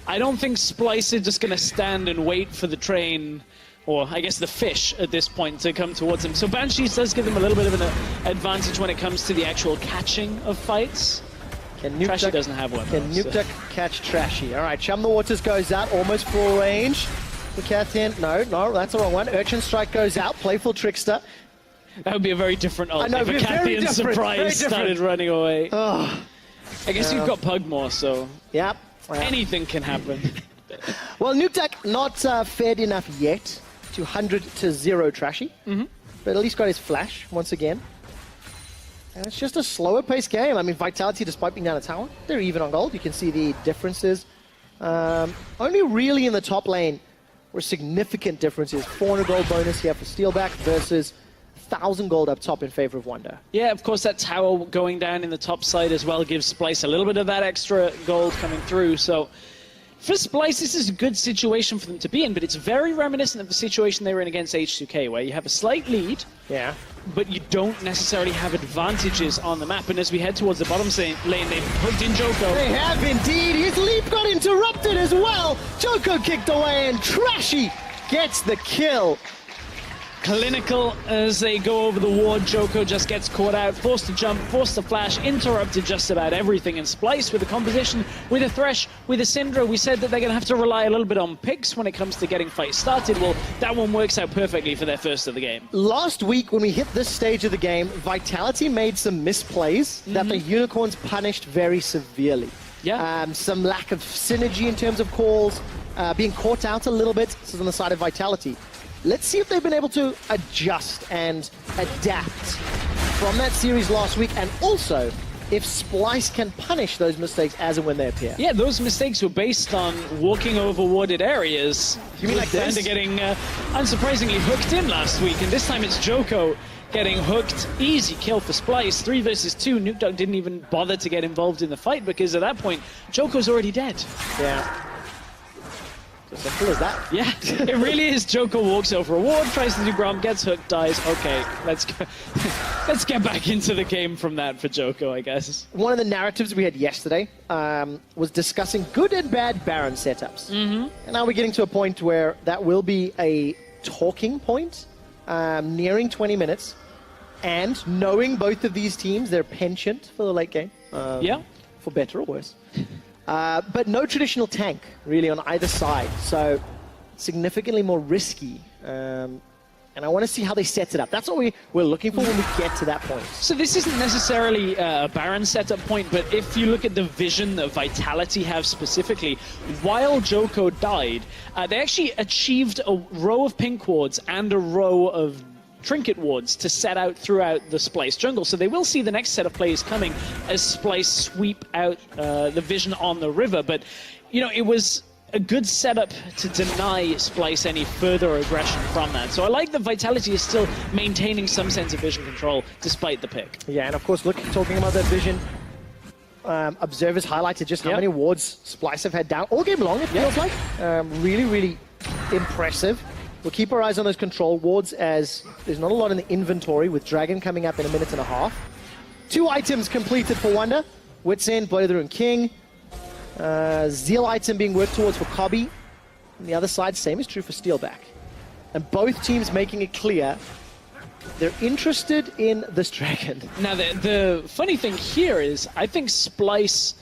I don't think Splyce is just going to stand and wait for the train, or I guess the fish at this point, to come towards him. So Banshees does give them a little bit of an advantage when it comes to the actual catching of fights. Trashy doesn't have one. Can NukeDuck catch Trashy? All right, Chum the Waters goes out, almost full range. The Cathian, no, that's the wrong one. Urchin Strike goes out, Playful Trickster. That would be a very different ult if a Cathian surprise started running away. Oh. I guess you've got Pugmore, so yep. Anything can happen. Well, NukeDuck not fared enough yet to 100-0 Trashy, but at least got his flash once again. And it's just a slower paced game. I mean, Vitality, despite being down a tower, they're even on gold. You can see the differences. Only really in the top lane were significant differences. 400 gold bonus here for Steelback versus 1,000 gold up top in favor of Wonder. Yeah, of course, that tower going down in the top side as well gives Splyce a little bit of that extra gold coming through. So for Splyce, this is a good situation for them to be in, but it's very reminiscent of the situation they were in against H2K, where you have a slight lead, but you don't necessarily have advantages on the map. And as we head towards the bottom lane, they've hooked in Joko. They have indeed. His leap got interrupted as well. Joko kicked away, and Trashy gets the kill. Clinical as they go over the ward. Joko just gets caught out, forced to jump, forced to flash, interrupted just about everything. And Splyce with a composition, with a Thresh, with a Syndra. We said that they're going to have to rely a little bit on picks when it comes to getting fights started. Well, that one works out perfectly for their first of the game. Last week, when we hit this stage of the game, Vitality made some misplays that the Unicorns punished very severely. Yeah. Some lack of synergy in terms of calls, being caught out a little bit. This is on the side of Vitality. Let's see if they've been able to adjust and adapt from that series last week, and also if Splyce can punish those mistakes as and when they appear. Yeah, those mistakes were based on walking over warded areas. You mean like this? Getting unsurprisingly hooked in last week, and this time it's Joko getting hooked. Easy kill for Splyce. 3 versus 2. NukeDuck didn't even bother to get involved in the fight because at that point, Joko's already dead. Yeah. As simple as that. Yeah, it really is. Joko walks over a ward, tries to do Grom, gets hooked, dies. Okay, let's go. Let's get back into the game from that for Joko, I guess. One of the narratives we had yesterday was discussing good and bad Baron setups. And now we're getting to a point where that will be a talking point, nearing 20 minutes, and knowing both of these teams, their penchant for the late game. For better or worse. But no traditional tank, really, on either side. So significantly more risky And I want to see how they set it up. That's what we're looking for when we get to that point. So this isn't necessarily a Baron setup point, but if you look at the vision that Vitality have specifically, while Joko died, they actually achieved a row of pink wards and a row of trinket wards to set out throughout the Splyce jungle. So they will see the next set of players coming as Splyce sweep out the vision on the river. But, you know, it was a good setup to deny Splyce any further aggression from that. So I like that Vitality is still maintaining some sense of vision control despite the pick. Yeah, and of course, talking about that vision, observers highlighted just how many wards Splyce have had down all game long, it feels like. Really, really impressive. We'll keep our eyes on those control wards as there's not a lot in the inventory with Dragon coming up in a minute and a half. 2 items completed for Wonder. Wits End, Blade of the Rune King. Zeal item being worked towards for Cobby. On the other side, same is true for Steelback. And both teams making it clear they're interested in this Dragon. Now, the funny thing here is I think Splyce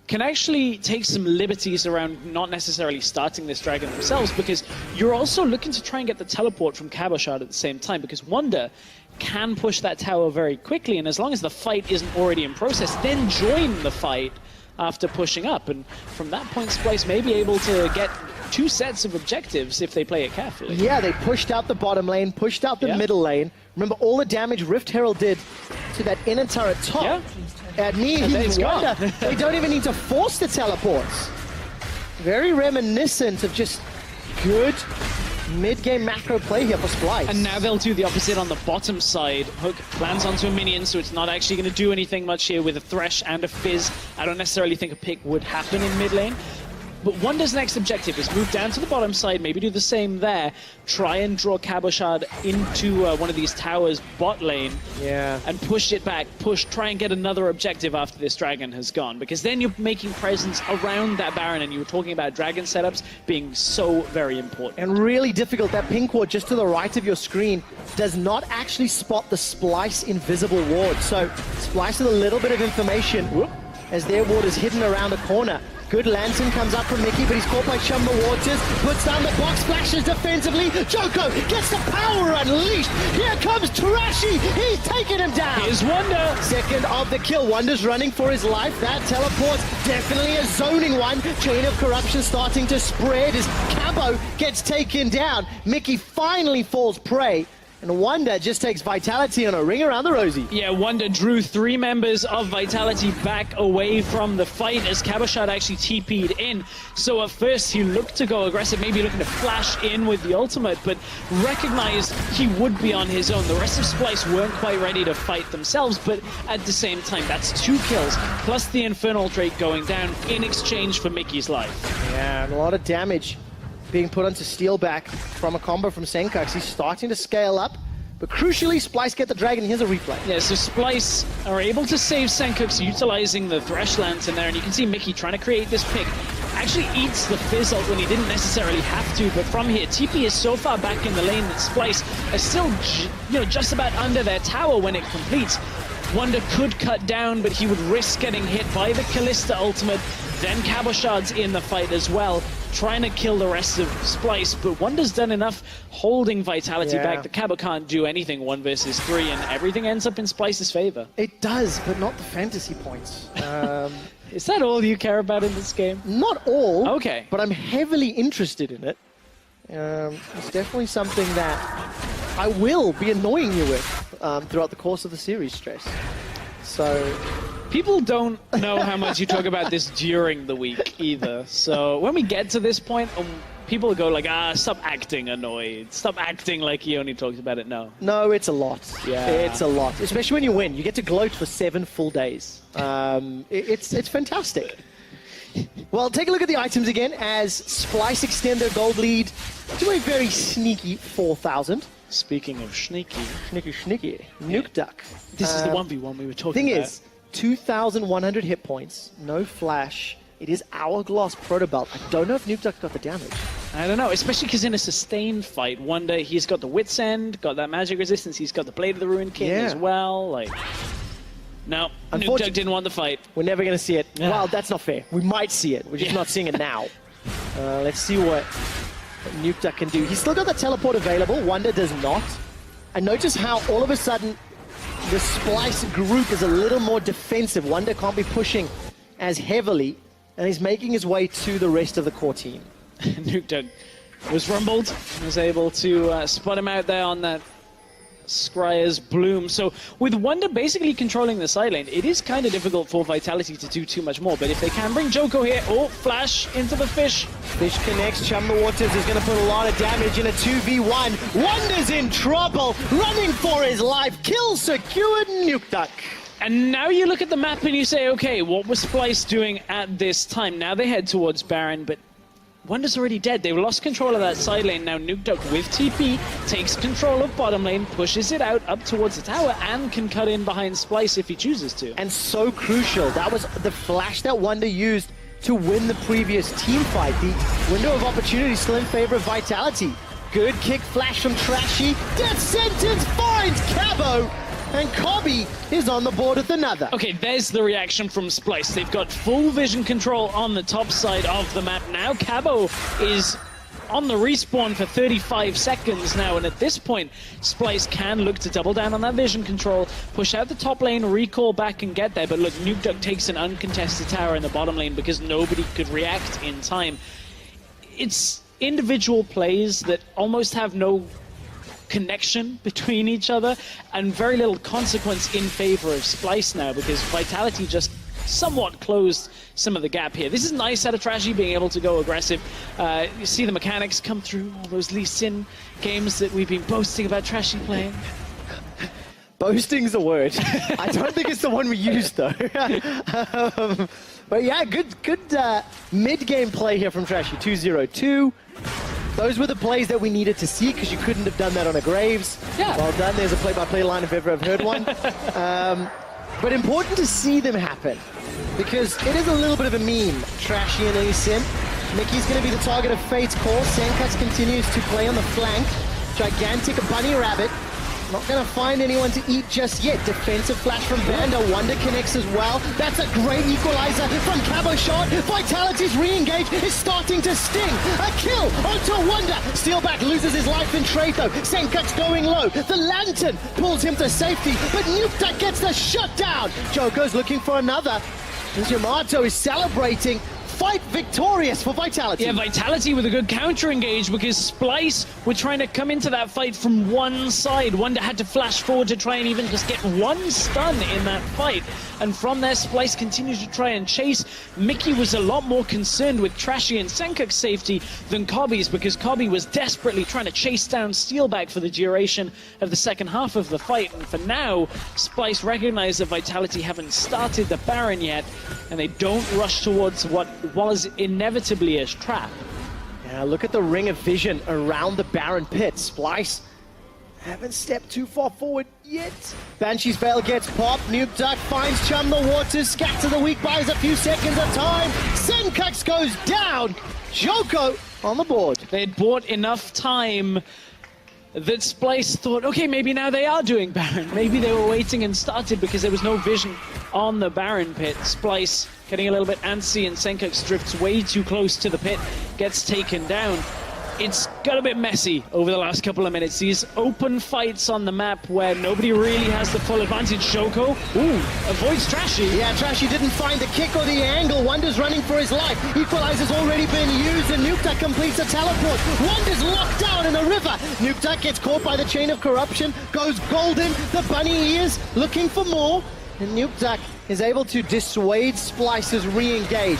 can actually take some liberties around not necessarily starting this Dragon themselves, because you're also looking to try and get the teleport from Cabochard at the same time, because Wonder can push that tower very quickly, and as long as the fight isn't already in process, then join the fight after pushing up, and from that point Splyce may be able to get 2 sets of objectives if they play it carefully. Yeah, they pushed out the bottom lane, pushed out the middle lane. Remember all the damage Rift Herald did to that inner turret top. Yeah. At me, he's Wonder. They don't even need to force the teleports. Very reminiscent of just good mid-game macro play here for Splyce. And now they'll do the opposite on the bottom side. Hook lands onto a minion, so it's not actually going to do anything much here with a Thresh and a Fizz. I don't necessarily think a pick would happen in mid lane. But Wonder's next objective is move down to the bottom side, maybe do the same there, try and draw Cabochard into one of these towers bot lane, and push it back, try and get another objective after this Dragon has gone, because then you're making presence around that Baron, and you were talking about Dragon setups being so very important. And really difficult. That pink ward just to the right of your screen does not actually spot the Splyce invisible ward. So Splyce with a little bit of information as their ward is hidden around the corner. Good Lantern comes up from Mickey, but he's caught by Chumba Waters. Puts down the box, flashes defensively. Joko gets the power unleashed. Here comes Trashy. He's taking him down. Here's Wonder. Second of the kill. Wonder's running for his life. That teleport's definitely a zoning one. Chain of corruption starting to spread as Cabo gets taken down. Mickey finally falls prey. And Wonder just takes Vitality on a ring around the rosy. Yeah, Wonder drew 3 members of Vitality back away from the fight as Cabochard actually TP'd in. So at first he looked to go aggressive, maybe looking to flash in with the ultimate, but recognized he would be on his own. The rest of Splyce weren't quite ready to fight themselves, but at the same time, that's 2 kills, plus the Infernal Drake going down in exchange for Mickey's life. Yeah, and a lot of damage being put onto Steelback from a combo from Senkax. He's starting to scale up, but crucially, Splyce get the Dragon. Here's a replay. Yeah, so Splyce are able to save Senkax utilizing the Thresh Lantern there, and you can see Mickey trying to create this pick. Actually eats the Fizz ult when he didn't necessarily have to, but from here, TP is so far back in the lane that Splyce are still, just about under their tower when it completes. Wonder could cut down, but he would risk getting hit by the Callista ultimate. Then Cabochard's in the fight as well, trying to kill the rest of Splyce, but Wonder's done enough holding Vitality back. The Cabo can't do anything 1 versus 3, and everything ends up in Splyce's favor. It does, but not the fantasy points. Is that all you care about in this game? Not all. Okay. But I'm heavily interested in it. It's definitely something that I will be annoying you with throughout the course of the series, Stress. So people don't know how much you talk about this during the week either. So when we get to this point, people go like, stop acting annoyed. Stop acting like he only talks about it now. No, it's a lot. Yeah. It's a lot. Especially when you win. You get to gloat for 7 full days. It's fantastic. Well, take a look at the items again as Splyce extend their gold lead to a very sneaky 4,000. Speaking of sneaky. Sneaky. Nuke Duck. This is the 1v1 we were talking about. Thing is, 2,100 hit points, no flash. It is Hourglass Protobelt. I don't know if Nuke Duck got the damage. I don't know, especially because in a sustained fight, Wonder, he's got the Wit's End, got that magic resistance, he's got the Blade of the Ruined King as well. Like, no, Nuke Duck didn't want the fight. We're never going to see it. Well, that's not fair. We might see it. We're just not seeing it now. Let's see what Nuke Duck can do. He's still got that teleport available. Wonder does not. And notice how all of a sudden the Splyce group is a little more defensive. Wonder can't be pushing as heavily, and he's making his way to the rest of the core team. Nuke was rumbled, was able to spot him out there on that Scryer's Bloom. So with Wonder basically controlling the side lane, it is kind of difficult for Vitality to do too much more. But if they can bring Joko here, flash into the fish. Fish connects, Chum the Waters is going to put a lot of damage in a 2v1. Wonder's in trouble, running for his life. Kill secured, Nuke. And now you look at the map and you say, okay, what was Splyce doing at this time? Now they head towards Baron, but Wonder's already dead. They've lost control of that side lane. Now Nuke with TP takes control of bottom lane, pushes it out up towards the tower, and can cut in behind Splyce if he chooses to. And so crucial. That was the flash that Wonder used to win the previous team fight. The window of opportunity still in favor of Vitality. Good kick flash from Trashy. Death sentence finds Cabo. And Cobby is on the board with another. Okay, there's the reaction from Splyce. They've got full vision control on the top side of the map now. Cabo is on the respawn for 35 seconds now, and at this point, Splyce can look to double down on that vision control, push out the top lane, recall back and get there. But look, Nuke takes an uncontested tower in the bottom lane because nobody could react in time. It's individual plays that almost have no connection between each other and very little consequence in favor of Splyce now, because Vitality just somewhat closed some of the gap here. This is nice out of Trashy being able to go aggressive. You see the mechanics come through, all those Lee Sin games that we've been boasting about Trashy playing. Boasting's a word. I don't think it's the one we used though. But yeah, good mid-game play here from Trashy. 2-0-2. Those were the plays that we needed to see, because you couldn't have done that on a Graves. Yeah. Well done. There's a play-by-play line if ever I've heard one. But important to see them happen, because it is a little bit of a meme. Trashy and Lee Sin. Mickey's going to be the target of Fate's call. Senkax continues to play on the flank. Gigantic bunny rabbit. Not going to find anyone to eat just yet. Defensive flash from Vander. Wonder connects as well. That's a great equalizer from Cabo shot. Vitality's re-engage is starting to sting. A kill onto Wonder. Steelback loses his life in trade though. Senkax going low. The Lantern pulls him to safety, but Nuke gets the shutdown. Joko's looking for another. And Yamato is celebrating. Fight victorious for Vitality. Yeah, Vitality with a good counter-engage, because Splyce were trying to come into that fight from one side. Wonder had to flash forward to try and even just get one stun in that fight. And from there, Splyce continued to try and chase. Mickey was a lot more concerned with Trashy and Senkuk's safety than Cobby's, because Cobby was desperately trying to chase down Steelback for the duration of the second half of the fight. And for now, Splyce recognized that Vitality haven't started the Baron yet, and they don't rush towards what was inevitably a trap. Yeah, look at the ring of vision around the Baron pit. Splyce haven't stepped too far forward yet. Banshee's Veil gets popped. Nuke Duck finds Chum the Waters. Scatter the weak buys a few seconds of time. Senkax goes down. Joko on the board. They'd bought enough time that Splyce thought, okay, maybe now they are doing Baron. Maybe they were waiting and started because there was no vision on the Baron pit. Splyce getting a little bit antsy, and Senkux drifts way too close to the pit, gets taken down. It's got a bit messy over the last couple of minutes. These open fights on the map where nobody really has the full advantage. Joko, avoids Trashy. Yeah, Trashy didn't find the kick or the angle. Wonder's running for his life. Equalizer's already been used, and Nuke completes a teleport. Wonder's locked down in the river. Nuke gets caught by the chain of corruption, goes golden. The bunny ears looking for more, and Nuke is able to dissuade Splyce's re-engage.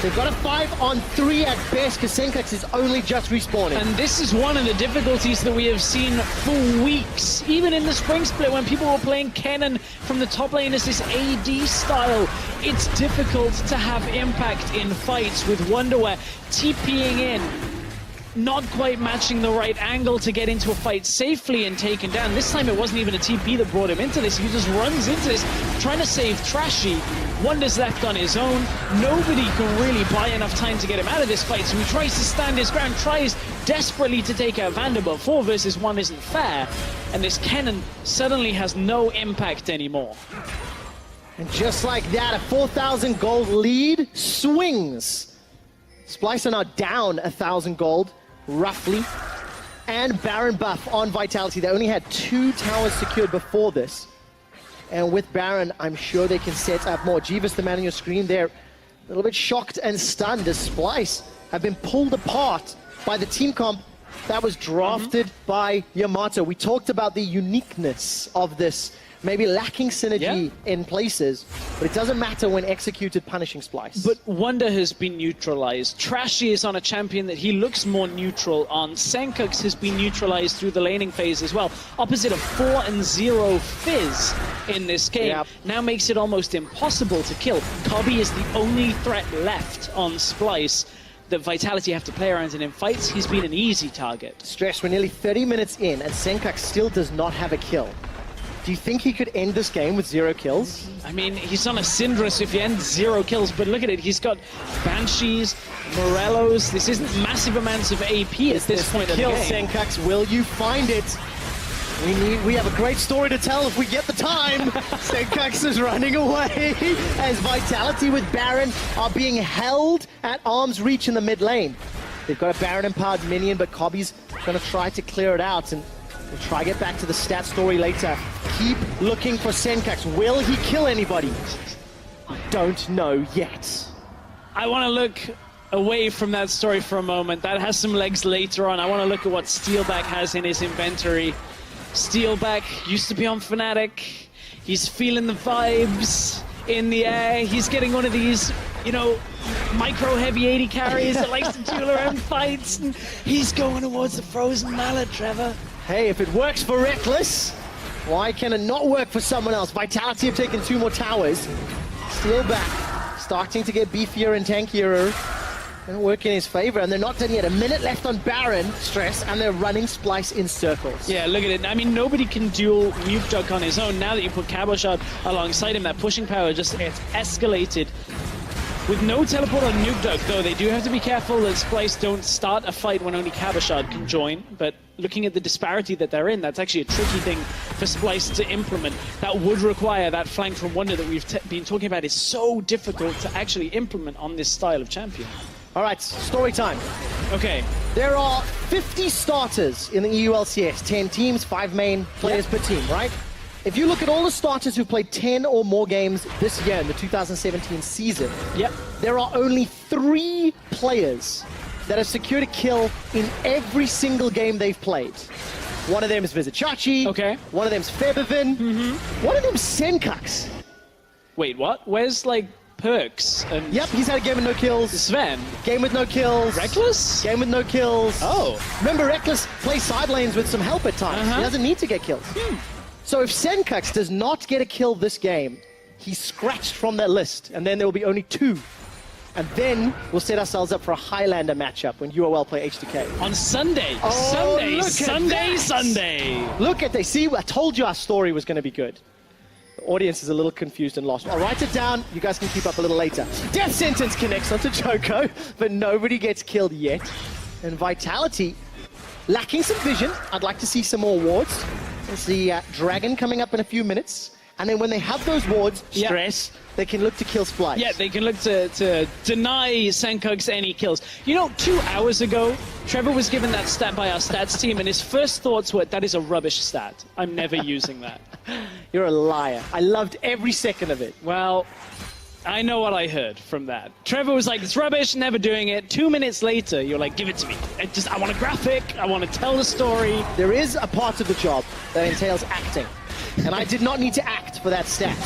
They've got a 5-on-3 at best, because Senkax is only just respawning. And this is one of the difficulties that we have seen for weeks. Even in the spring split, when people were playing Kennen from the top lane as this AD style, it's difficult to have impact in fights with Wonderwear TPing in, not quite matching the right angle to get into a fight safely and taken down. This time it wasn't even a TP that brought him into this. He just runs into this, trying to save Trashy. Wonder's left on his own. Nobody can really buy enough time to get him out of this fight, so he tries to stand his ground, tries desperately to take out Vander, but 4 versus 1 isn't fair, and this Kennen suddenly has no impact anymore. And just like that, a 4,000 gold lead swings. Splyce are now down 1,000 gold, roughly. and Baron buff on Vitality. They only had 2 towers secured before this. And with Baron, I'm sure they can set up more. Jeeves, the man on your screen there, a little bit shocked and stunned as Splyce have been pulled apart by the team comp that was drafted by Yamato. We talked about the uniqueness of this, maybe lacking synergy in places, but it doesn't matter when executed punishing Splyce. But Wonder has been neutralized. Trashy is on a champion that he looks more neutral on. Senkux has been neutralized through the laning phase as well. Opposite of 4 and 0 Fizz in this game now makes it almost impossible to kill. Cobby is the only threat left on Splyce that Vitality have to play around, and in fights, he's been an easy target. Stress, we're nearly 30 minutes in, and Senkux still does not have a kill. Do you think he could end this game with 0 kills? I mean, he's on a Syndra, so if he ends 0 kills, but look at it, he's got Banshees, Morellos. This isn't massive amounts of AP at this point of the game. Senkux, will you find it? We have a great story to tell if we get the time. Senkux is running away as Vitality with Baron are being held at arm's reach in the mid lane. They've got a Baron-empowered minion, but Cobby's going to try to clear it out, and we'll try to get back to the stat story later. Keep looking for Senkux. Will he kill anybody? Don't know yet. I want to look away from that story for a moment. That has some legs later on. I want to look at what Steelback has in his inventory. Steelback used to be on Fnatic. He's feeling the vibes in the air. He's getting one of these, you know, micro heavy 80 carries that likes to duel around fights. And he's going towards the Frozen Mallet, Trevor. Hey, if it works for Reckless, why can it not work for someone else? Vitality have taken 2 more towers. Steelback starting to get beefier and tankier. Gonna work in his favor, and they're not done yet. A minute left on Baron, Stress, and they're running Splyce in circles. Yeah, look at it. I mean, nobody can duel Nuke Duck on his own. Now that you put Caboshot alongside him, that pushing power just gets escalated. With no teleport on Nuke Duck, though, they do have to be careful that Splyce don't start a fight when only Caboshot can join. But looking at the disparity that they're in, that's actually a tricky thing for Splyce to implement. That would require that flank from Wonder that we've been talking about is so difficult to actually implement on this style of champion. All right, story time. Okay. There are 50 starters in the EU LCS, 10 teams, 5 main players per team, right? If you look at all the starters who played 10 or more games this year in the 2017 season, there are only 3 players that have secured a kill in every single game they've played. One of them is Vizichachi. Okay. One of them's Febevin. One of them's Senkux. Wait, what? Where's, like, Perks? And yep, he's had a game with no kills. Sven? Game with no kills. Reckless? Game with no kills. Oh. Remember, Reckless plays side lanes with some help at times. He doesn't need to get kills. So if Senkux does not get a kill this game, he's scratched from that list, and then there will be only 2. And then we'll set ourselves up for a Highlander matchup when UOL play H2K. On Sunday. Oh, Sunday. Look at this. See, I told you our story was going to be good. The audience is a little confused and lost. I'll write it down. You guys can keep up a little later. Death Sentence connects onto Choco, but nobody gets killed yet. And Vitality, lacking some vision. I'd like to see some more wards. There's the Dragon coming up in a few minutes. And then when they have those wards, Stress, they can look to kill Splyce. Yeah, they can look to deny Senkux any kills. You know, 2 hours ago, Trevor was given that stat by our stats team, and his first thoughts were, that is a rubbish stat. I'm never using that. You're a liar. I loved every second of it. Well, I know what I heard from that. Trevor was like, it's rubbish, never doing it. 2 minutes later, you're like, give it to me. I want a graphic. I want to tell the story. There is a part of the job that entails acting. And I did not need to act for that stat.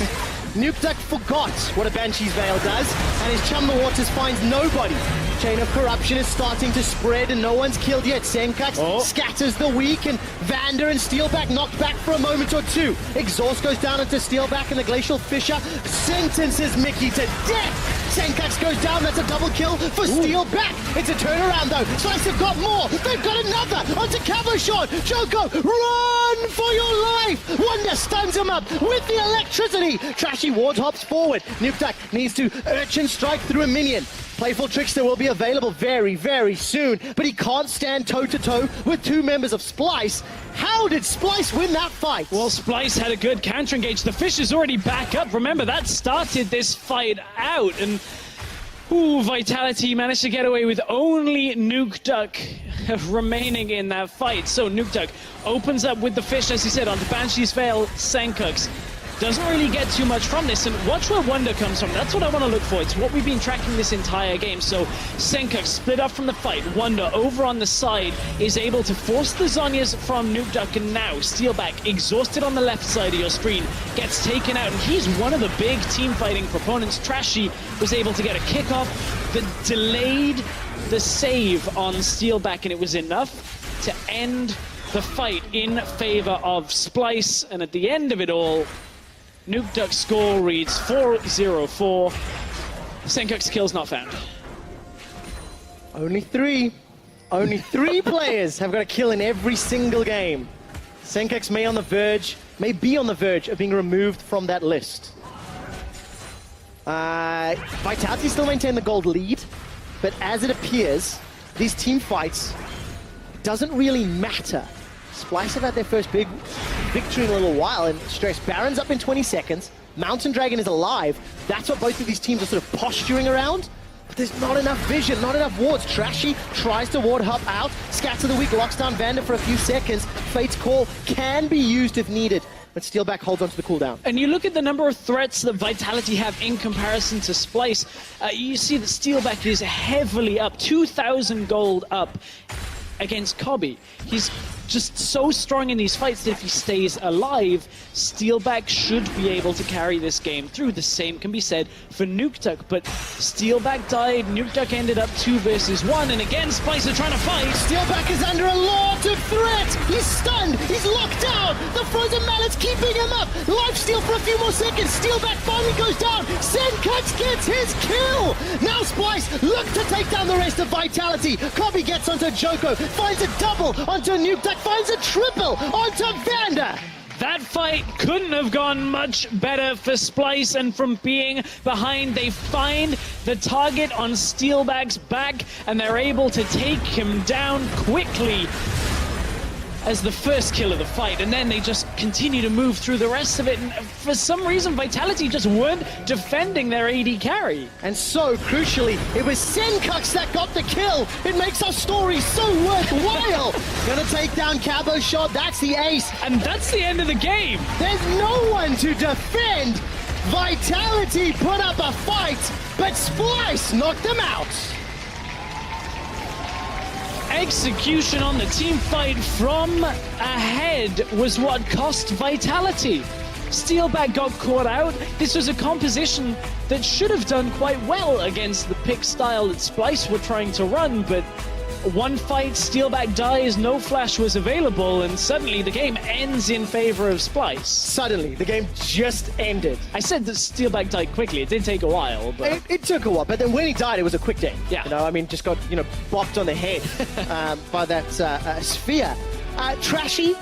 Nuke Duck forgot what a Banshee's Veil does, and his Chum the Waters finds nobody. Chain of corruption is starting to spread, and no one's killed yet. Senkux scatters the weak, and Vander and Steelback knocked back for a moment or 2. Exhaust goes down into Steelback, and the Glacial Fisher sentences Mickey to death. Senkux goes down, that's a double kill for Steelback. It's a turnaround though. Splyce have got more. They've got another onto Caboshot. Choco, run for your life. Wonder stuns him up with the electricity. Trashy ward hops forward. Nuke Duck needs to urchin strike through a minion. Playful Trickster will be available very, very soon, but he can't stand toe-to-toe with 2 members of Splyce. How did Splyce win that fight? Well, Splyce had a good counter-engage. The fish is already back up. Remember, that started this fight out, and Vitality managed to get away with only Nuke Duck remaining in that fight. So Nuktuk opens up with the fish, as he said, onto Banshee's Veil. Senkux doesn't really get too much from this, and watch where Wonder comes from. That's what I want to look for. It's what we've been tracking this entire game. So Senkux split up from the fight. Wonder over on the side is able to force the Zhonyas from Nuktuk, and now Steelback, exhausted on the left side of your screen, gets taken out, and he's one of the big team fighting proponents. Trashy was able to get a kickoff that delayed the save on Steelback, and it was enough to end the fight in favor of Splyce. And at the end of it all, Nuktuk's score reads 4-0-4. Senkuk's kills not found. Only three players have got a kill in every single game. Senkux may be on the verge of being removed from that list. Vitality still maintain the gold lead, but as it appears, these team fights doesn't really matter. Splyce have had their first big victory in a little while, and Stress Baron's up in 20 seconds. Mountain Dragon is alive. That's what both of these teams are sort of posturing around. But there's not enough vision, not enough wards. Trashy tries to ward Hub out. Scatter the Weak locks down Vander for a few seconds. Fate's Call can be used if needed, but Steelback holds onto the cooldown. And you look at the number of threats that Vitality have in comparison to Splyce. You see that Steelback is heavily up, 2,000 gold up against Cobby. He's just so strong in these fights that if he stays alive, Steelback should be able to carry this game through. The same can be said for Nuktuk, but Steelback died, Nuktuk ended up 2 versus 1, and again, Splyce are trying to fight. Steelback is under a lot of threat. He's stunned, he's locked down. The Frozen Mallet's keeping him up. Lifesteal for a few more seconds. Steelback finally goes down. Senkux gets his kill. Now Splyce look to take down the rest of Vitality. Cobby gets onto Joko, finds a double onto Nuktuk, finds a triple onto Vander. That fight couldn't have gone much better for Splyce, and from being behind, they find the target on Steelback's back, and they're able to take him down quickly as the first kill of the fight, and then they just continue to move through the rest of it, and for some reason Vitality just weren't defending their AD carry. And so, crucially, it was Senkux that got the kill. It makes our story so worthwhile. Gonna take down Cabo's shot, that's the ace. And that's the end of the game. There's no one to defend. Vitality put up a fight, but Splyce knocked them out. Execution on the team fight from ahead was what cost Vitality. Steelback got caught out. This was a composition that should have done quite well against the pick style that Splyce were trying to run, but one fight, Steelback dies, no flash was available, and suddenly the game ends in favor of Splyce. Suddenly, the game just ended. I said that Steelback died quickly. It did take a while, but it took a while, but then when he died, it was a quick day. Yeah. You know, I mean, just got, bopped on the head by that sphere. Trashy,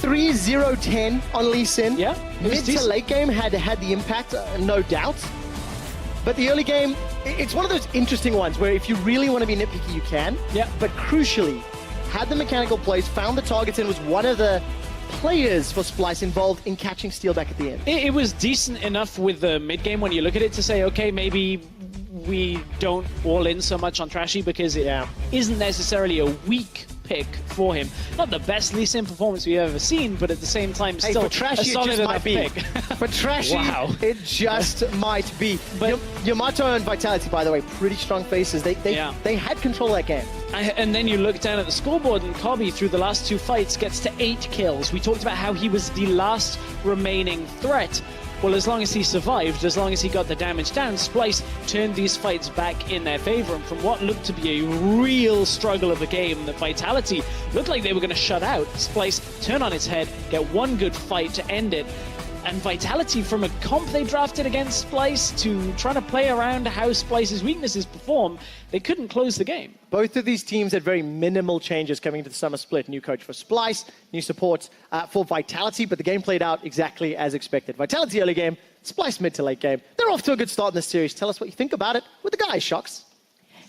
3-0-10 on Lee Sin. Yeah. Mid to late game had the impact, no doubt. But the early game, it's one of those interesting ones where if you really want to be nitpicky, you can. Yeah. But crucially, had the mechanical plays, found the targets, and was one of the players for Splyce involved in catching Steelback at the end. It was decent enough with the mid game when you look at it to say, okay, maybe we don't all in so much on Trashy because it isn't necessarily a weak pick for him. Not the best Lee Sin performance we've ever seen, but at the same time, still for Trashy, a solid it just enough might be. pick. For Trashy, wow. It just might be. But Yamato and Vitality, by the way, pretty strong faces. They had control of that game. And then you look down at the scoreboard, and Cobby, through the last 2 fights, gets to 8 kills. We talked about how he was the last remaining threat. Well, as long as he survived, as long as he got the damage down, Splyce turned these fights back in their favor. And from what looked to be a real struggle of a game that Vitality looked like they were going to shut out, Splyce turn on its head, get one good fight to end it. And Vitality, from a comp they drafted against Splyce to trying to play around how Splyce's weaknesses perform, they couldn't close the game. Both of these teams had very minimal changes coming into the summer split. New coach for Splyce, new support for Vitality, but the game played out exactly as expected. Vitality early game, Splyce mid to late game. They're off to a good start in this series. Tell us what you think about it with the guys, Shocks.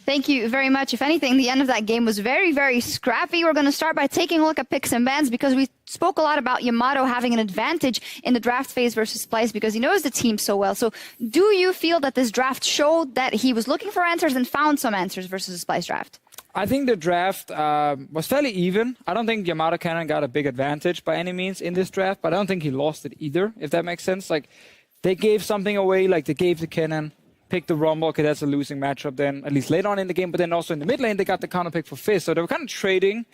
Thank you very much. If anything, the end of that game was very, very scrappy. We're going to start by taking a look at picks and bans because we spoke a lot about Yamato having an advantage in the draft phase versus Splyce because he knows the team so well. So do you feel that this draft showed that he was looking for answers and found some answers versus the Splyce draft? I think the draft was fairly even. I don't think Yamato Cannon got a big advantage by any means in this draft, but I don't think he lost it either, if that makes sense. Like, they gave something away, like they gave the Cannon, picked the Rumble, because that's a losing matchup then, at least later on in the game, but then also in the mid lane, they got the counter pick for Fizz. So they were kind of trading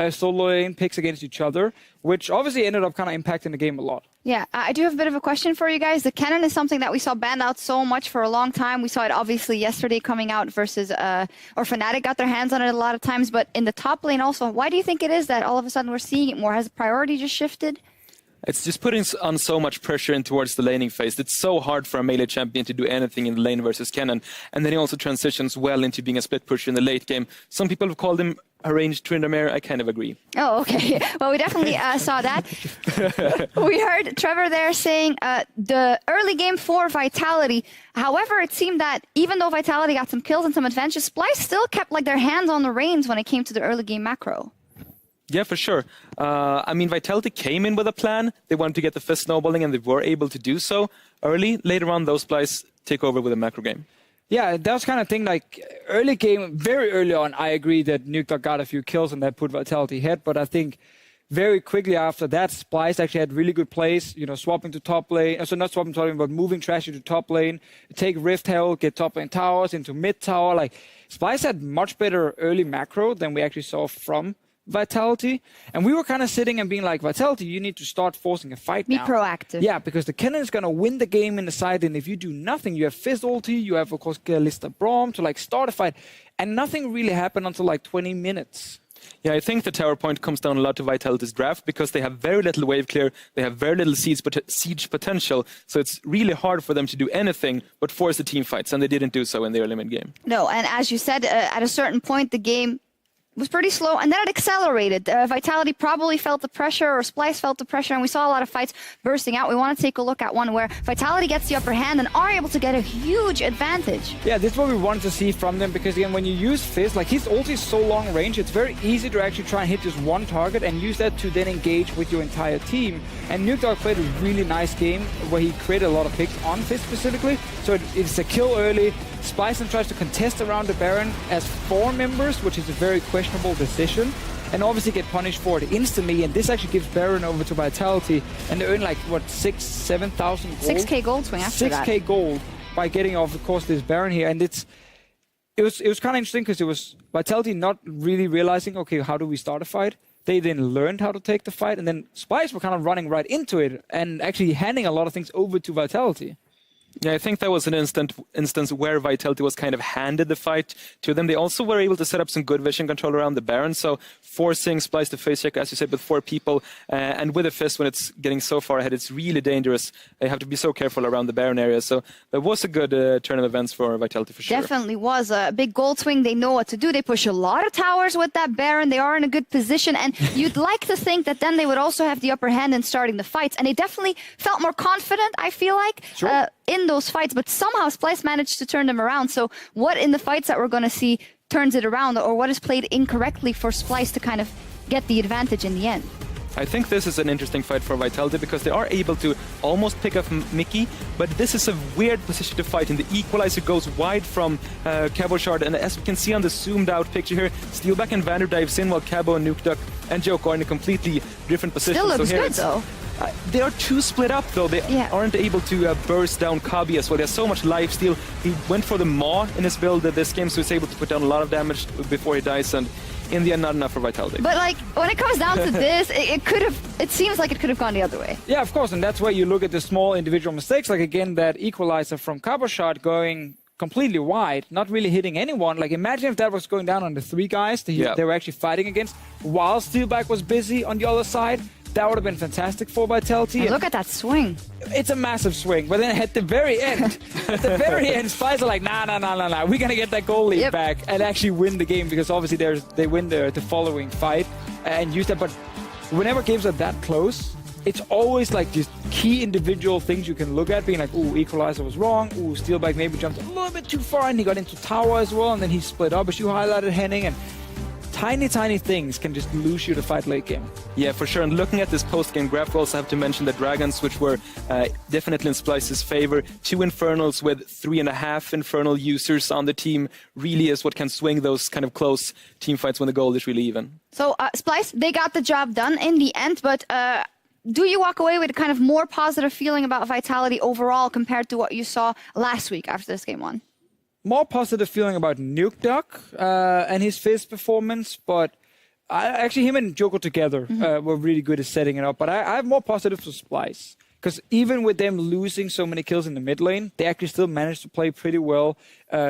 solo lane picks against each other, which obviously ended up kind of impacting the game a lot. Yeah, I do have a bit of a question for you guys. The Cannon is something that we saw banned out so much for a long time. We saw it obviously yesterday coming out versus, or Fnatic got their hands on it a lot of times, but in the top lane also, why do you think it is that all of a sudden we're seeing it more? Has the priority just shifted? It's just putting on so much pressure in towards the laning phase. It's so hard for a melee champion to do anything in the lane versus Cannon. And then he also transitions well into being a split pusher in the late game. Some people have called him a ranged Tryndamere. I kind of agree. Oh, okay. Well, we definitely saw that. We heard Trevor there saying the early game for Vitality. However, it seemed that even though Vitality got some kills and some advantages, Splyce still kept like their hands on the reins when it came to the early game macro. Yeah, for sure. I mean, Vitality came in with a plan. They wanted to get the Fizz snowballing, and they were able to do so early. Later on, those Splyce take over with a macro game. Yeah, that was kind of thing, like, early game, very early on, I agree that Nuke got a few kills and that put Vitality ahead, but I think very quickly after that, Splyce actually had really good plays, you know, swapping to top lane, so not swapping to top lane, but moving Trashy to top lane, take Rift Herald, get top lane towers into mid tower. Like, Splyce had much better early macro than we actually saw from Vitality, and we were kind of sitting and being like, Vitality, you need to start forcing a fight now. Be proactive. Yeah, because the Cannon is going to win the game in the side, and if you do nothing, you have Fizz ulti, you have, of course, Kalista Braum to, like, start a fight, and nothing really happened until, like, 20 minutes. Yeah, I think the tower point comes down a lot to Vitality's draft because they have very little wave clear, they have very little siege potential, so it's really hard for them to do anything but force the team fights, and they didn't do so in the early mid game. No, and as you said, at a certain point, the game was pretty slow, and then it accelerated. Vitality probably felt the pressure, or Splyce felt the pressure, and we saw a lot of fights bursting out. We want to take a look at one where Vitality gets the upper hand and are able to get a huge advantage. Yeah, this is what we wanted to see from them, because again, when you use Fizz, like, his ulti is so long range, it's very easy to actually try and hit just one target and use that to then engage with your entire team. And Nuke played a really nice game where he created a lot of picks on Fizz specifically, so it's a kill early. Splyce then tries to contest around the Baron as 4 members, which is a very questionable decision, and obviously get punished for it instantly, and this actually gives Baron over to Vitality, and they earn like, what, 7,000 gold? 6k gold swing after that. 6k gold by getting off, of course, this Baron here, and it was kind of interesting because it was Vitality not really realizing, okay, how do we start a fight? They then learned how to take the fight, and then Splyce were kind of running right into it and actually handing a lot of things over to Vitality. Yeah, I think that was an instance where Vitality was kind of handed the fight to them. They also were able to set up some good vision control around the Baron, so forcing Splyce to face check, as you said, with 4 people, and with a Fizz when it's getting so far ahead, it's really dangerous. They have to be so careful around the Baron area, so that was a good turn of events for Vitality for sure. Definitely was a big gold swing. They know what to do. They push a lot of towers with that Baron. They are in a good position, and you'd like to think that then they would also have the upper hand in starting the fights, and they definitely felt more confident, I feel like. Sure. In those fights, but somehow Splyce managed to turn them around. So what in the fights that we're going to see turns it around, or what is played incorrectly for Splyce to kind of get the advantage in the end? I think this is an interesting fight for Vitality because they are able to almost pick up Mickey, but this is a weird position to fight in. The equalizer goes wide from Cabo Shard, and as we can see on the zoomed out picture here, Steelback and Vander dives in while Cabo and Nukeduck and Joko are in a completely different position. Still looks good though. They are too split up though. They aren't able to burst down Kabi as well. There's so much lifesteal. He went for the Maw in his build this game, so he's able to put down a lot of damage before he dies, and in the end, not enough for Vitality. But like, when it comes down to this, it seems like it could have gone the other way. Yeah, of course, and that's where you look at the small individual mistakes, like again, that equalizer from Cabo Shard going completely wide, not really hitting anyone. Like, imagine if that was going down on the 3 guys that they were actually fighting against, while Steelback was busy on the other side. That would have been fantastic for Vitality. And look at that swing. It's a massive swing. But then at the very end, Splyce are like, nah, we're going to get that goal lead back and actually win the game, because obviously they win the following fight and use that. But whenever games are that close, it's always like these key individual things you can look at, being like, ooh, equalizer was wrong. Ooh, Steelback maybe jumped a little bit too far and he got into tower as well, and then he split up, as you highlighted, Henning. And tiny things can just lose you the fight late game. Yeah, for sure. And looking at this post-game graph, we also have to mention the Dragons, which were definitely in Splyce's favor. 2 Infernals with 3.5 Infernal users on the team really is what can swing those kind of close team fights when the goal is really even. So, Splyce, they got the job done in the end, but do you walk away with a kind of more positive feeling about Vitality overall compared to what you saw last week after this game 1? More positive feeling about Nuke Duck and his Fizz performance, but actually him and Joko together were really good at setting it up. But I have more positives for Splyce, because even with them losing so many kills in the mid lane, they actually still managed to play pretty well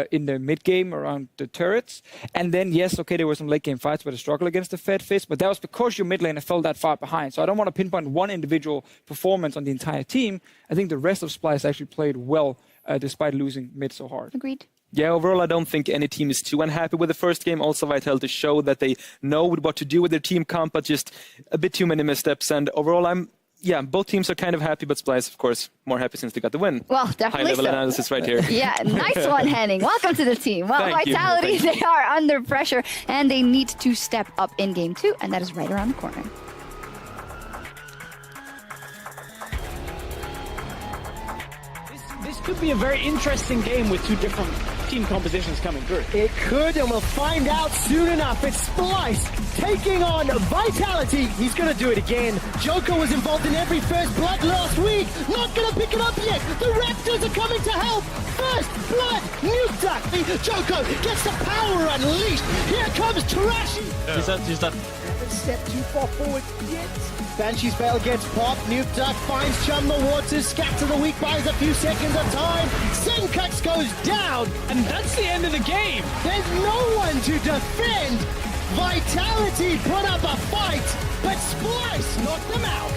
in the mid game around the turrets. And then, yes, okay, there were some late game fights where they struggled against the Fed Fizz, but that was because your mid laner fell that far behind. So I don't want to pinpoint one individual performance on the entire team. I think the rest of Splyce actually played well despite losing mid so hard. Agreed. Yeah, overall, I don't think any team is too unhappy with the first game. Also, Vitality showed that they know what to do with their team comp, but just a bit too many missteps. And overall, both teams are kind of happy, but Splyce, of course, more happy since they got the win. Well, definitely High-level analysis right here. Yeah, nice one, Henning. Welcome to the team. Well, Thank Vitality, you. they are under pressure, and they need to step up in game 2, and that is right around the corner. This could be a very interesting game with 2 different team compositions coming through. It could, and we'll find out soon enough. It's Splyce taking on Vitality. He's going to do it again. Joko was involved in every first blood last week. Not going to pick it up yet. The Raptors are coming to help. First blood, Nuke Duck. Joko gets the power unleashed. Here comes Trashy. Is that Haven't stepped too far forward yet. Banshee's Veil gets popped. Nuke Duck finds Chum the Waters. Scatter the weak buys a few seconds of time. Senkux goes down. and that's the end of the game. There's no one to defend. Vitality put up a fight, but Splyce knocked them out.